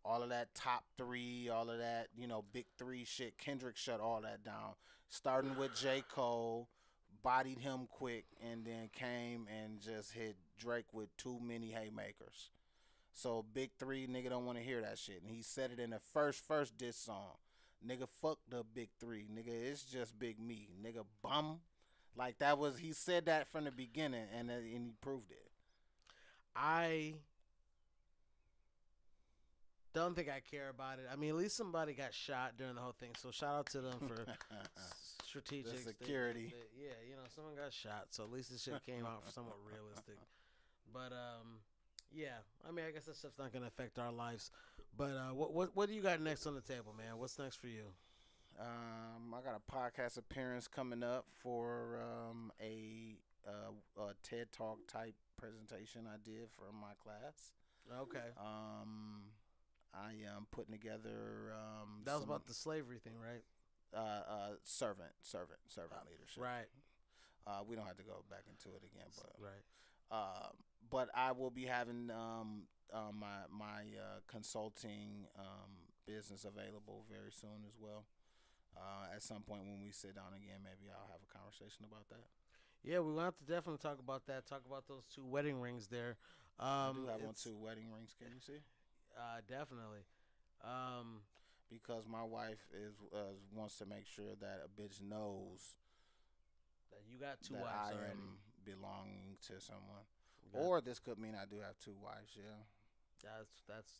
All of that top three, all of that, big three shit. Kendrick shut all that down. Starting with J. Cole, bodied him quick, and then came and just hit Drake with too many haymakers. So big three, nigga don't want to hear that shit. And he said it in the first diss song. Nigga, fuck the big three. Nigga, it's just big me. Nigga, bum. Like he said that from the beginning, and he proved it. I don't think I care about it. I mean, at least somebody got shot during the whole thing. So shout out to them for strategic The security. Yeah, someone got shot. So at least this shit came out somewhat realistic. But yeah. I mean, I guess that stuff's not gonna affect our lives. But what do you got next on the table, man? What's next for you? I got a podcast appearance coming up for a TED Talk type presentation I did for my class. Okay. I am putting together That was about the slavery thing, right? servant leadership. Right. We don't have to go back into it again, Right. but I will be having my consulting business available very soon as well. At some point when we sit down again, maybe I'll have a conversation about that. Yeah, we will have to definitely talk about that. Talk about those two wedding rings there. I do have on two wedding rings. Can you see? Definitely. Um, Because my wife is wants to make sure that a bitch knows that you got two that wives I already. am belonging to someone. Got- Or this could mean I do have two wives. Yeah,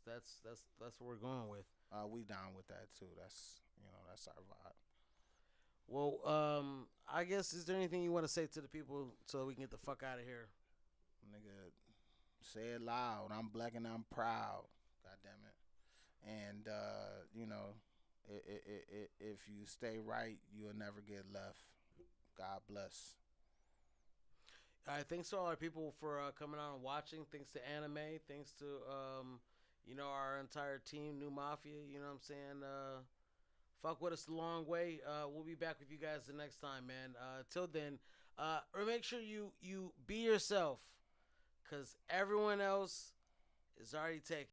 That's what we're going with. we down with that too. That's our vibe. Well, I guess is there anything you want to say to the people so we can get the fuck out of here? Nigga, say it loud. I'm black and I'm proud. God damn it. And if you stay right, you'll never get left. God bless. All right, thanks to all our people for coming out and watching. Thanks to Anime. Thanks to our entire team, New Mafia. You know what I'm saying? Fuck with us the long way. We'll be back with you guys the next time, man. Till then, make sure you be yourself, cause everyone else is already taken.